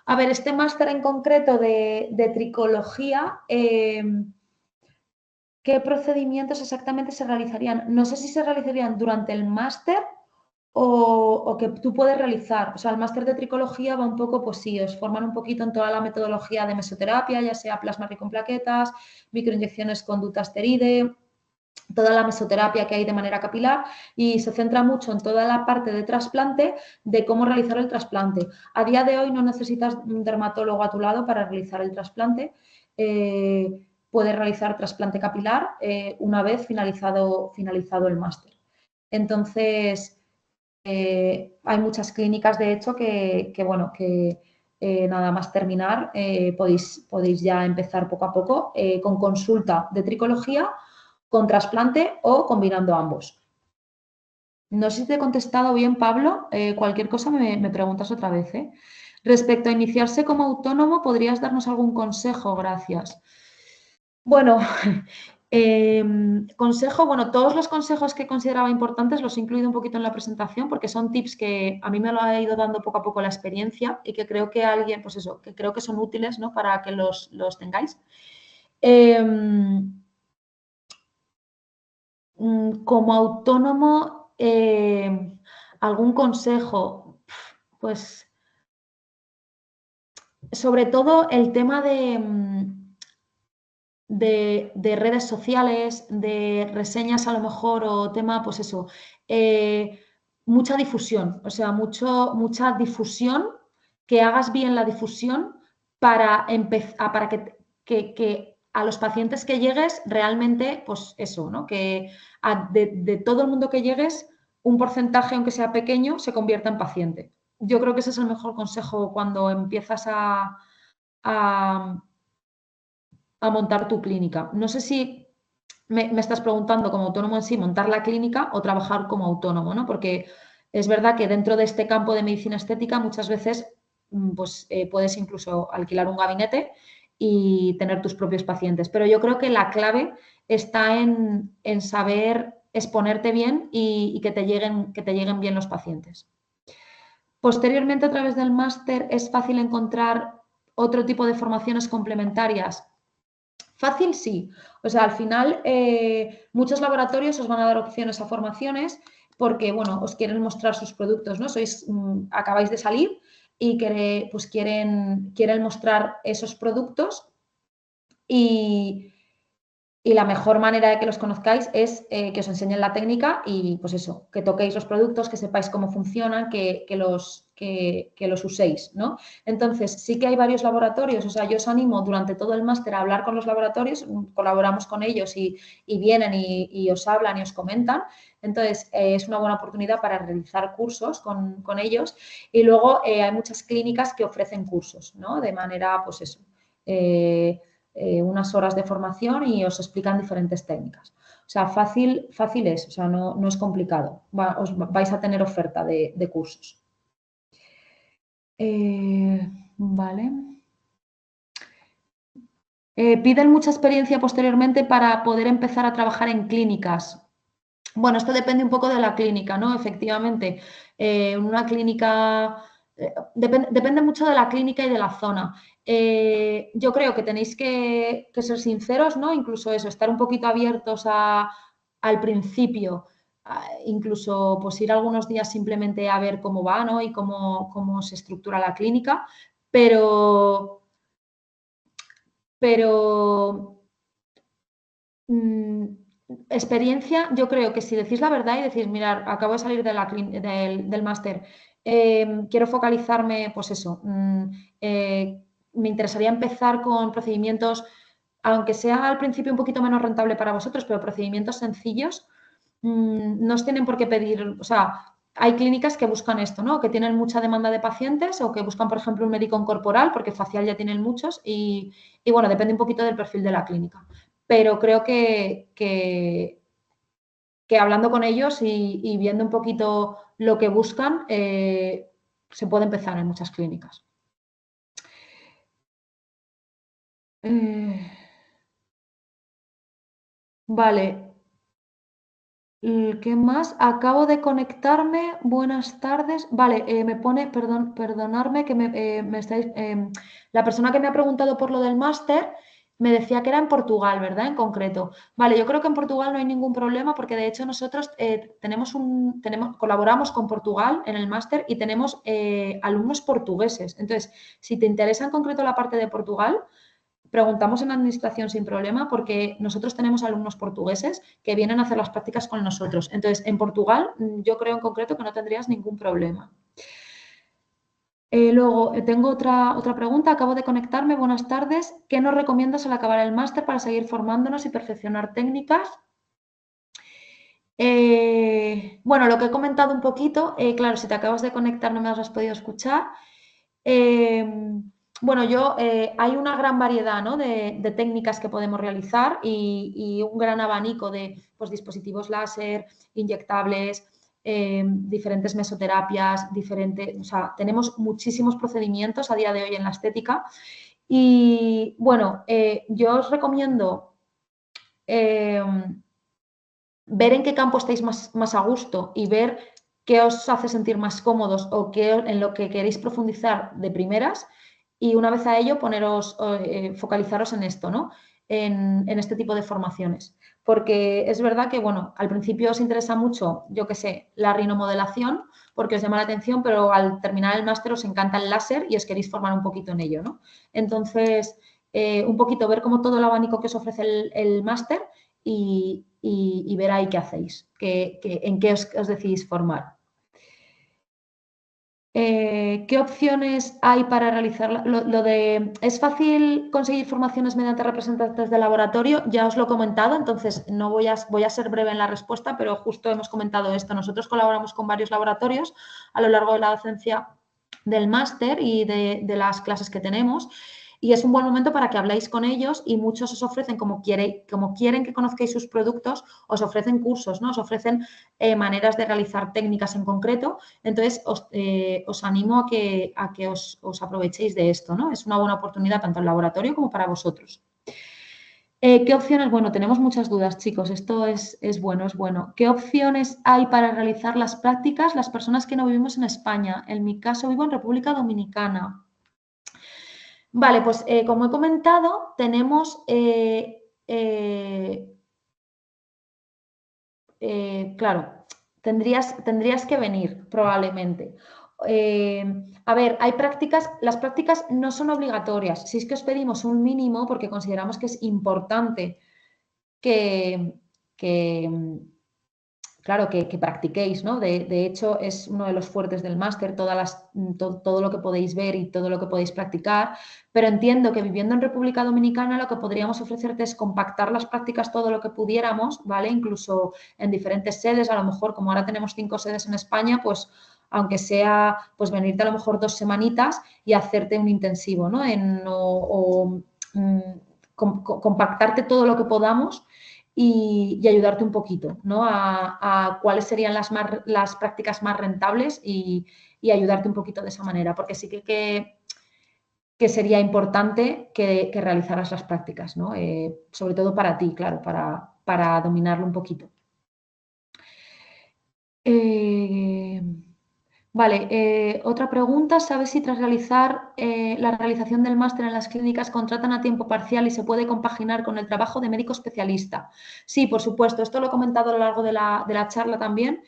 A ver, este máster en concreto de tricología, ¿qué procedimientos exactamente se realizarían? No sé si se realizarían durante el máster o que tú puedes realizar. O sea, el máster de tricología va un poco, pues sí, os forman un poquito en toda la metodología de mesoterapia, ya sea plasma rico en plaquetas, microinyecciones con dutasteride, toda la mesoterapia que hay de manera capilar, y se centra mucho en toda la parte de trasplante, de cómo realizar el trasplante. A día de hoy no necesitas un dermatólogo a tu lado para realizar el trasplante. Puedes realizar trasplante capilar una vez finalizado el máster. Entonces, hay muchas clínicas, de hecho, que nada más terminar podéis ya empezar poco a poco con consulta de tricología, con trasplante o combinando ambos. No sé si te he contestado bien, Pablo. Cualquier cosa me preguntas otra vez. Respecto a iniciarse como autónomo, ¿podrías darnos algún consejo? Gracias. Bueno, consejo, todos los consejos que consideraba importantes los he incluido un poquito en la presentación porque son tips que a mí me lo ha ido dando poco a poco la experiencia y que creo que alguien, pues eso, que creo que son útiles, ¿no?, para que los tengáis. Como autónomo, algún consejo, pues sobre todo el tema de redes sociales, de reseñas a lo mejor o tema, pues eso, mucha difusión, o sea, mucha difusión, que hagas bien la difusión para que a los pacientes que llegues realmente, pues eso, ¿no?, que de todo el mundo que llegues, un porcentaje, aunque sea pequeño, se convierta en paciente. Yo creo que ese es el mejor consejo cuando empiezas a montar tu clínica. No sé si me estás preguntando como autónomo en sí, montar la clínica o trabajar como autónomo, ¿no? Porque es verdad que dentro de este campo de medicina estética muchas veces pues, puedes incluso alquilar un gabinete y tener tus propios pacientes. Pero yo creo que la clave está en saber exponerte bien y que te lleguen bien los pacientes. Posteriormente, a través del máster, es fácil encontrar otro tipo de formaciones complementarias. Fácil, sí. O sea, al final muchos laboratorios os van a dar opciones a formaciones porque, os quieren mostrar sus productos, ¿no? Acabáis de salir y quieren mostrar esos productos y la mejor manera de que los conozcáis es que os enseñen la técnica y, pues eso, que toquéis los productos, que sepáis cómo funcionan, que los uséis, ¿no? Entonces, sí que hay varios laboratorios, o sea, yo os animo durante todo el máster a hablar con los laboratorios, colaboramos con ellos y vienen y os hablan y os comentan. Entonces, es una buena oportunidad para realizar cursos con ellos. Y luego hay muchas clínicas que ofrecen cursos, ¿no? De manera, pues eso, unas horas de formación y os explican diferentes técnicas. O sea, fácil es, o sea, no es complicado. Os vais a tener oferta de cursos. Vale. Piden mucha experiencia posteriormente para poder empezar a trabajar en clínicas. Bueno, esto depende un poco de la clínica, ¿no? Efectivamente, una clínica, depende mucho de la clínica y de la zona. Yo creo que tenéis que ser sinceros, ¿no? Incluso eso, estar un poquito abiertos al principio, incluso pues ir algunos días simplemente a ver cómo va, ¿no? Y cómo se estructura la clínica, pero mm, experiencia, yo creo que si decís la verdad y decís, mirar, acabo de salir del máster, quiero focalizarme, pues eso, me interesaría empezar con procedimientos, aunque sea al principio un poquito menos rentable para vosotros, pero procedimientos sencillos, no os tienen por qué pedir, o sea, hay clínicas que buscan esto, ¿no? Que tienen mucha demanda de pacientes o que buscan, por ejemplo, un médico corporal, porque facial ya tienen muchos y bueno, depende un poquito del perfil de la clínica. Pero creo que hablando con ellos y viendo un poquito lo que buscan, se puede empezar en muchas clínicas. Vale. ¿Qué más? Acabo de conectarme. Buenas tardes. Vale, me pone, perdonarme que me estáis. La persona que me ha preguntado por lo del máster me decía que era en Portugal, ¿verdad? En concreto. Vale, yo creo que en Portugal no hay ningún problema porque de hecho nosotros colaboramos con Portugal en el máster y tenemos alumnos portugueses. Entonces, si te interesa en concreto la parte de Portugal, preguntamos en administración sin problema porque nosotros tenemos alumnos portugueses que vienen a hacer las prácticas con nosotros. Entonces, en Portugal, yo creo en concreto que no tendrías ningún problema. Luego, tengo otra pregunta. Acabo de conectarme. Buenas tardes. ¿Qué nos recomiendas al acabar el máster para seguir formándonos y perfeccionar técnicas? Bueno, lo que he comentado un poquito, claro, si te acabas de conectar no me has podido escuchar. Bueno, hay una gran variedad, ¿no? de técnicas que podemos realizar y un gran abanico de pues, dispositivos láser, inyectables, diferentes mesoterapias, o sea, tenemos muchísimos procedimientos a día de hoy en la estética y bueno, yo os recomiendo ver en qué campo estáis más a gusto y ver qué os hace sentir más cómodos o en lo que queréis profundizar de primeras y una vez a ello focalizaros en esto, ¿no? En este tipo de formaciones. Porque es verdad que, bueno, al principio os interesa mucho, yo qué sé, la rinomodelación porque os llama la atención, pero al terminar el máster os encanta el láser y os queréis formar un poquito en ello, ¿no? Entonces, un poquito ver cómo todo el abanico que os ofrece el máster y ver ahí qué hacéis, en qué os decidís formar. ¿Qué opciones hay para realizar es fácil conseguir formaciones mediante representantes de laboratorio? Ya os lo he comentado, entonces no voy a ser breve en la respuesta, pero justo hemos comentado esto. Nosotros colaboramos con varios laboratorios a lo largo de la docencia del máster y de las clases que tenemos. Y es un buen momento para que habléis con ellos y muchos os ofrecen, como quieren que conozcáis sus productos, os ofrecen cursos, ¿no? Os ofrecen maneras de realizar técnicas en concreto. Entonces, os animo a que os aprovechéis de esto, ¿no? Es una buena oportunidad tanto en el laboratorio como para vosotros. ¿Qué opciones? Bueno, tenemos muchas dudas, chicos. Esto es bueno, es bueno. ¿Qué opciones hay para realizar las prácticas las personas que no vivimos en España? En mi caso, vivo en República Dominicana. Vale, pues como he comentado, tenemos, claro, tendrías que venir probablemente. A ver, hay prácticas, las prácticas no son obligatorias. Si es que os pedimos un mínimo porque consideramos que es importante que, claro, que practiquéis, ¿no? De hecho, es uno de los fuertes del máster, todo lo que podéis ver y todo lo que podéis practicar, pero entiendo que viviendo en República Dominicana lo que podríamos ofrecerte es compactar las prácticas todo lo que pudiéramos, ¿vale? Incluso en diferentes sedes, a lo mejor como ahora tenemos 5 sedes en España, pues aunque sea, pues venirte a lo mejor 2 semanitas y hacerte un intensivo, ¿no? Compactarte todo lo que podamos y ayudarte un poquito, ¿no? A cuáles serían las prácticas más rentables y ayudarte un poquito de esa manera, porque sí que sería importante que realizaras las prácticas, ¿no? Sobre todo para ti, claro, para dominarlo un poquito. Vale, otra pregunta. ¿Sabes si tras realizar la realización del máster en las clínicas contratan a tiempo parcial y se puede compaginar con el trabajo de médico especialista? Sí, por supuesto. Esto lo he comentado a lo largo de la charla también.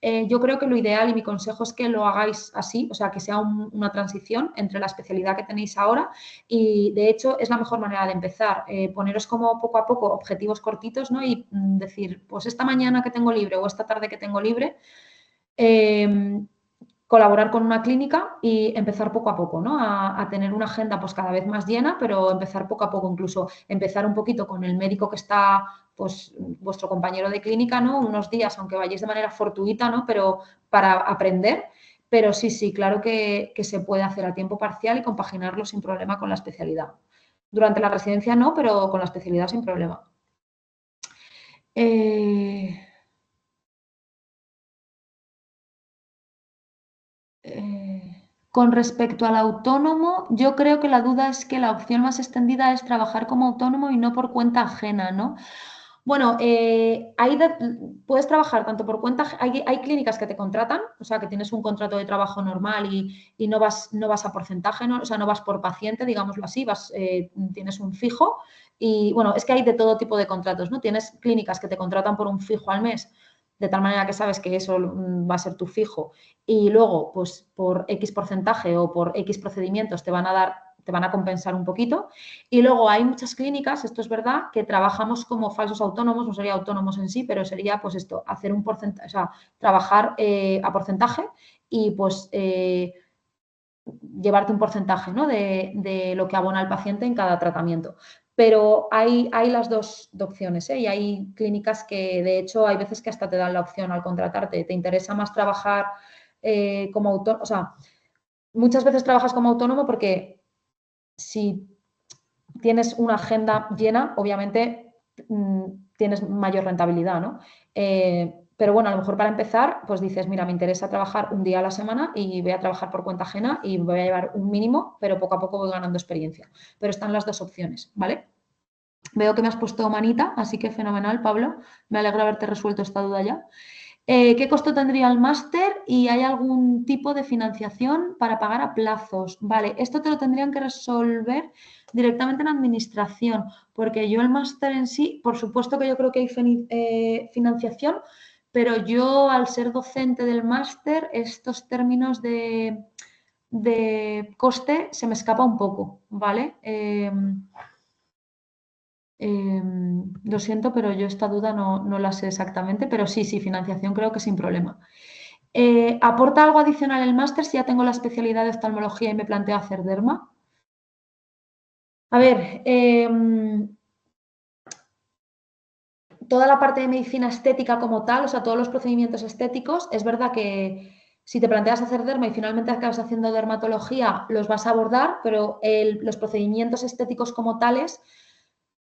Yo creo que lo ideal y mi consejo es que lo hagáis así, o sea, que sea una transición entre la especialidad que tenéis ahora y, de hecho, es la mejor manera de empezar. Poneros como poco a poco objetivos cortitos, ¿no? Y decir, pues esta mañana que tengo libre o esta tarde que tengo libre, colaborar con una clínica y empezar poco a poco, ¿no? A tener una agenda pues cada vez más llena, pero empezar poco a poco, incluso empezar un poquito con el médico que está, pues vuestro compañero de clínica, ¿no? Unos días, aunque vayáis de manera fortuita, ¿no? Pero para aprender. Pero sí, claro que se puede hacer a tiempo parcial y compaginarlo sin problema con la especialidad. Durante la residencia no, pero con la especialidad sin problema. Con respecto al autónomo, yo creo que la duda es que la opción más extendida es trabajar como autónomo y no por cuenta ajena, ¿no? Bueno, puedes trabajar tanto por cuenta, hay clínicas que te contratan, o sea, que tienes un contrato de trabajo normal y no vas a porcentaje, ¿no? O sea, no vas por paciente, digámoslo así, tienes un fijo y, bueno, es que hay de todo tipo de contratos, ¿no? Tienes clínicas que te contratan por un fijo al mes, de tal manera que sabes que eso va a ser tu fijo y luego, pues, por X porcentaje o por X procedimientos te van a compensar un poquito. Y luego hay muchas clínicas, esto es verdad, que trabajamos como falsos autónomos, no sería autónomos en sí, pero sería pues esto, hacer un porcentaje, o sea, trabajar a porcentaje y pues llevarte un porcentaje, ¿no? de lo que abona el paciente en cada tratamiento. Pero hay las dos opciones, ¿eh? Y hay clínicas que, de hecho, hay veces que hasta te dan la opción al contratarte. ¿Te interesa más trabajar como autónomo? O sea, muchas veces trabajas como autónomo porque si tienes una agenda llena, obviamente tienes mayor rentabilidad, ¿no? Pero bueno, a lo mejor para empezar, pues dices, mira, me interesa trabajar un día a la semana y voy a trabajar por cuenta ajena y voy a llevar un mínimo, pero poco a poco voy ganando experiencia. Pero están las dos opciones, ¿vale? Veo que me has puesto manita, así que fenomenal, Pablo. Me alegra haberte resuelto esta duda ya. ¿Qué costo tendría el máster y hay algún tipo de financiación para pagar a plazos? Vale, esto te lo tendrían que resolver directamente en administración, porque yo el máster en sí, por supuesto que yo creo que hay financiación, pero yo al ser docente del máster, estos términos de coste se me escapa un poco, ¿vale? Lo siento, pero yo esta duda no la sé exactamente, pero sí, financiación creo que sin problema. ¿Aporta algo adicional el máster si ya tengo la especialidad de oftalmología y me planteo hacer derma? A ver, toda la parte de medicina estética como tal, o sea, todos los procedimientos estéticos, es verdad que si te planteas hacer derma y finalmente acabas haciendo dermatología, los vas a abordar, pero los procedimientos estéticos como tales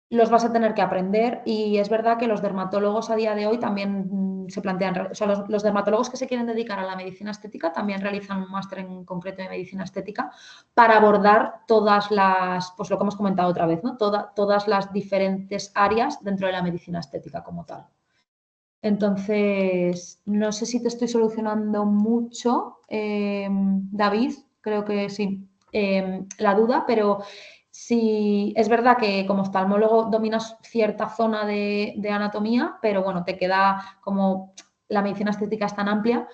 los vas a tener que aprender y es verdad que los dermatólogos a día de hoy también se plantean, o sea, los dermatólogos que se quieren dedicar a la medicina estética también realizan un máster en concreto de medicina estética para abordar todas las, pues lo que hemos comentado otra vez, ¿no? Todas las diferentes áreas dentro de la medicina estética como tal. Entonces, no sé si te estoy solucionando mucho, David, creo que sí, la duda, pero sí, es verdad que como oftalmólogo dominas cierta zona de anatomía, pero bueno, te queda como la medicina estética es tan amplia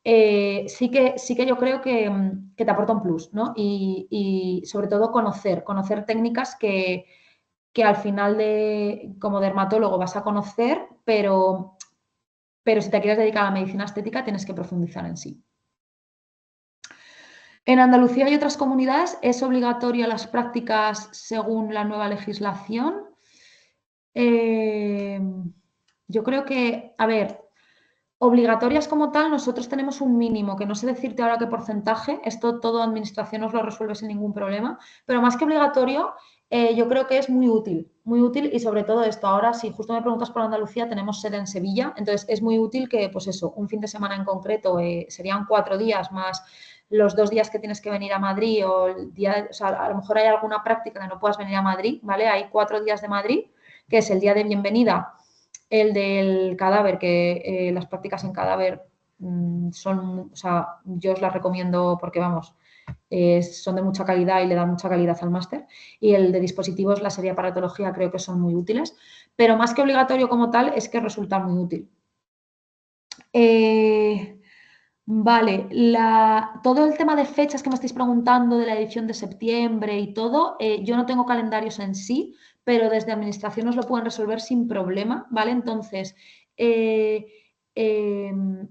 sí que yo creo que te aporta un plus, ¿no? Y sobre todo conocer técnicas que al final como dermatólogo vas a conocer, pero si te quieres dedicar a la medicina estética tienes que profundizar en sí. En Andalucía y otras comunidades es obligatorio las prácticas según la nueva legislación. Yo creo que, a ver, obligatorias como tal, nosotros tenemos un mínimo, que no sé decirte ahora qué porcentaje, esto todo administración os lo resuelve sin ningún problema, pero más que obligatorio, yo creo que es muy útil y sobre todo esto, ahora si justo me preguntas por Andalucía, tenemos sede en Sevilla, entonces es muy útil que, pues eso, un fin de semana en concreto, serían 4 días más los 2 días que tienes que venir a Madrid o el día, o sea, a lo mejor hay alguna práctica que no puedas venir a Madrid, ¿vale? Hay 4 días de Madrid, que es el día de bienvenida, el del cadáver, que las prácticas en cadáver son, o sea, yo os las recomiendo porque, vamos, son de mucha calidad y le dan mucha calidad al máster. Y el de dispositivos, la serie aparatología, creo que son muy útiles, pero más que obligatorio como tal, es que resulta muy útil. Vale, todo el tema de fechas que me estáis preguntando de la edición de septiembre y todo, yo no tengo calendarios en sí, pero desde administración os lo pueden resolver sin problema, ¿vale? Entonces,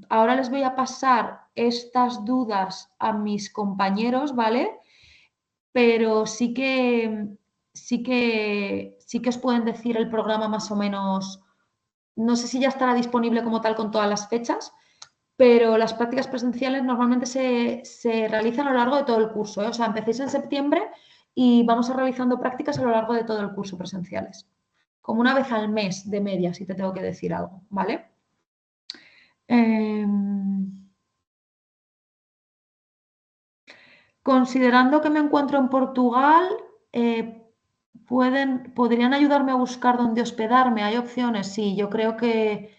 ahora les voy a pasar estas dudas a mis compañeros, ¿vale? Pero sí que os pueden decir el programa más o menos, no sé si ya estará disponible como tal con todas las fechas, pero las prácticas presenciales normalmente se realizan a lo largo de todo el curso, ¿eh? O sea, empecéis en septiembre y vamos a realizando prácticas a lo largo de todo el curso presenciales. Como una vez al mes de media, si te tengo que decir algo, ¿vale? Considerando que me encuentro en Portugal, ¿podrían ayudarme a buscar dónde hospedarme? ¿Hay opciones? Sí, yo creo que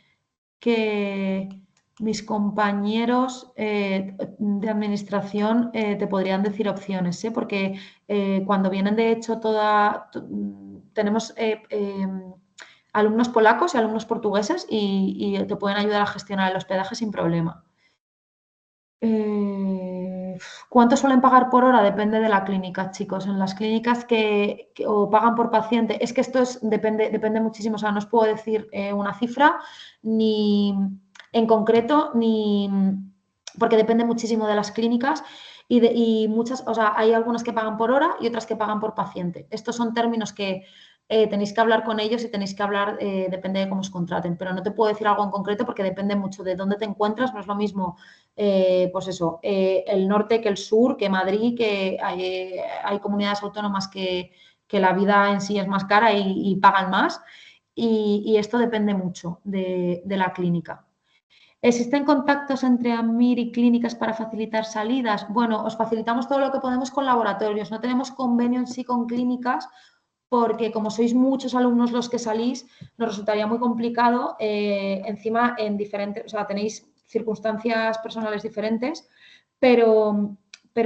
mis compañeros de administración te podrían decir opciones, ¿eh? Porque cuando vienen, de hecho, tenemos alumnos polacos y alumnos portugueses y te pueden ayudar a gestionar el hospedaje sin problema. ¿Cuánto suelen pagar por hora? Depende de la clínica, chicos. En las clínicas que o pagan por paciente, es que esto depende muchísimo. O sea, no os puedo decir una cifra ni en concreto, ni porque depende muchísimo de las clínicas y muchas, o sea, hay algunas que pagan por hora y otras que pagan por paciente. Estos son términos que tenéis que hablar con ellos y tenéis que hablar, depende de cómo os contraten, pero no te puedo decir algo en concreto porque depende mucho de dónde te encuentras, no es lo mismo, pues eso, el norte que el sur, que Madrid, que hay comunidades autónomas que la vida en sí es más cara y pagan más y esto depende mucho de la clínica. ¿Existen contactos entre AMIR y clínicas para facilitar salidas? Bueno, os facilitamos todo lo que podemos con laboratorios. No tenemos convenio en sí con clínicas porque como sois muchos alumnos los que salís, nos resultaría muy complicado. Encima, en diferentes, o sea, tenéis circunstancias personales diferentes, pero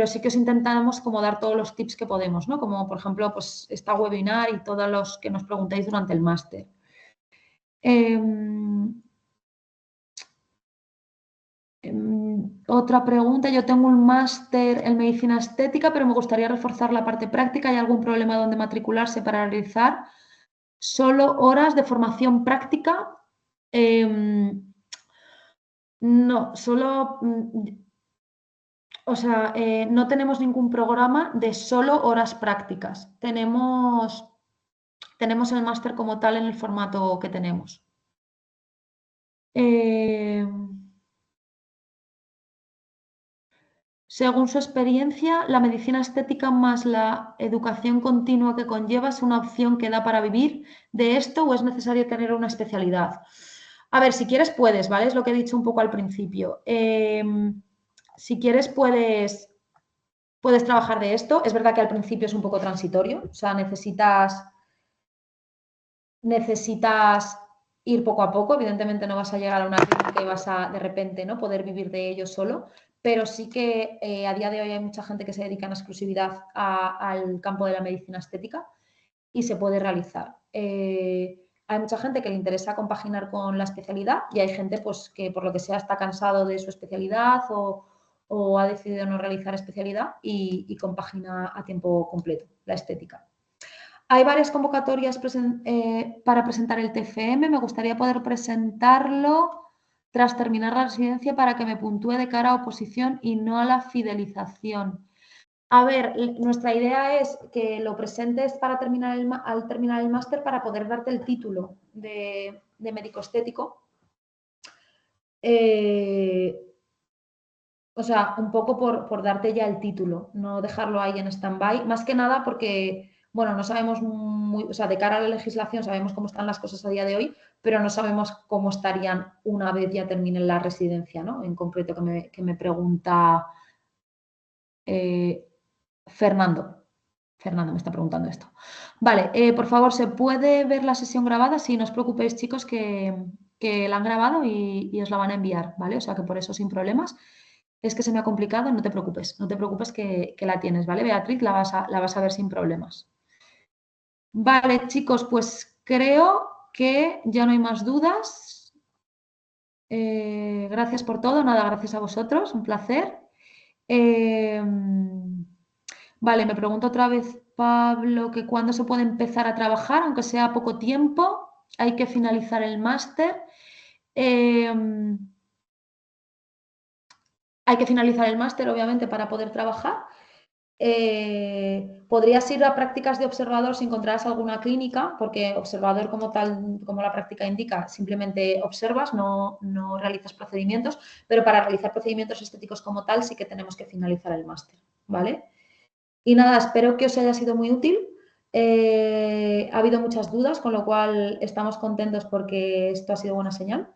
sí que os intentamos como dar todos los tips que podemos, ¿no? Como, por ejemplo, pues esta webinar y todos los que nos preguntáis durante el máster. Otra pregunta, yo tengo un máster en medicina estética, pero me gustaría reforzar la parte práctica. ¿Hay algún problema donde matricularse para realizar solo horas de formación práctica? No, solo, o sea, no tenemos ningún programa de solo horas prácticas. Tenemos el máster como tal en el formato que tenemos. Según su experiencia, la medicina estética más la educación continua que conlleva es una opción que da para vivir de esto o es necesario tener una especialidad. A ver, si quieres puedes, ¿vale? Es lo que he dicho un poco al principio. Si quieres puedes trabajar de esto. Es verdad que al principio es un poco transitorio, o sea, necesitas ir poco a poco. Evidentemente no vas a llegar a una clínica y vas a de repente, ¿no?, poder vivir de ello solo, pero sí que a día de hoy hay mucha gente que se dedica en exclusividad al campo de la medicina estética y se puede realizar. Hay mucha gente que le interesa compaginar con la especialidad y hay gente pues, que por lo que sea está cansado de su especialidad o ha decidido no realizar especialidad y compagina a tiempo completo la estética. Hay varias convocatorias para presentar el TFM. Me gustaría poder presentarlo tras terminar la residencia para que me puntúe de cara a oposición y no a la fidelización. A ver, nuestra idea es que lo presentes para al terminar el máster para poder darte el título de médico estético. O sea, un poco por darte ya el título, no dejarlo ahí en stand-by. Más que nada porque, bueno, no sabemos o sea, de cara a la legislación sabemos cómo están las cosas a día de hoy, pero no sabemos cómo estarían una vez ya terminen la residencia, ¿no? En concreto que me pregunta Fernando. Fernando me está preguntando esto. Vale, por favor, ¿se puede ver la sesión grabada? Sí, no os preocupéis, chicos, que la han grabado y os la van a enviar, ¿vale? O sea, que por eso sin problemas. Es que se me ha complicado, no te preocupes que la tienes, ¿vale? Beatriz, la vas a ver sin problemas. Vale, chicos, pues creo que ya no hay más dudas. Gracias por todo, nada, gracias a vosotros, un placer. Vale, me pregunto otra vez, Pablo, que cuándo se puede empezar a trabajar, aunque sea poco tiempo, hay que finalizar el máster. Hay que finalizar el máster, obviamente, para poder trabajar. Podrías ir a prácticas de observador si encontraras alguna clínica, porque observador como tal, como la práctica indica, simplemente observas, no realizas procedimientos, pero para realizar procedimientos estéticos como tal sí que tenemos que finalizar el máster, ¿vale? Y nada, espero que os haya sido muy útil. Ha habido muchas dudas, con lo cual estamos contentos porque esto ha sido buena señal.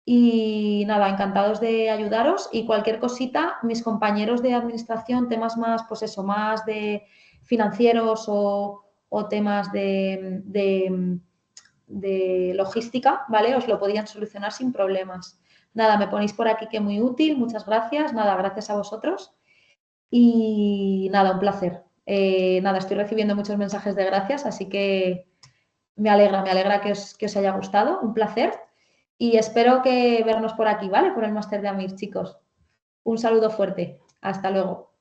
Y nada, encantados de ayudaros y cualquier cosita, mis compañeros de administración, temas más, pues eso, más de financieros o temas de logística, ¿vale? Os lo podían solucionar sin problemas. Nada, me ponéis por aquí que muy útil, muchas gracias, nada, gracias a vosotros y nada, un placer. Nada, estoy recibiendo muchos mensajes de gracias, así que me alegra que os haya gustado, un placer. Y espero que vernos por aquí, ¿vale? Por el máster de AMIR, chicos. Un saludo fuerte. Hasta luego.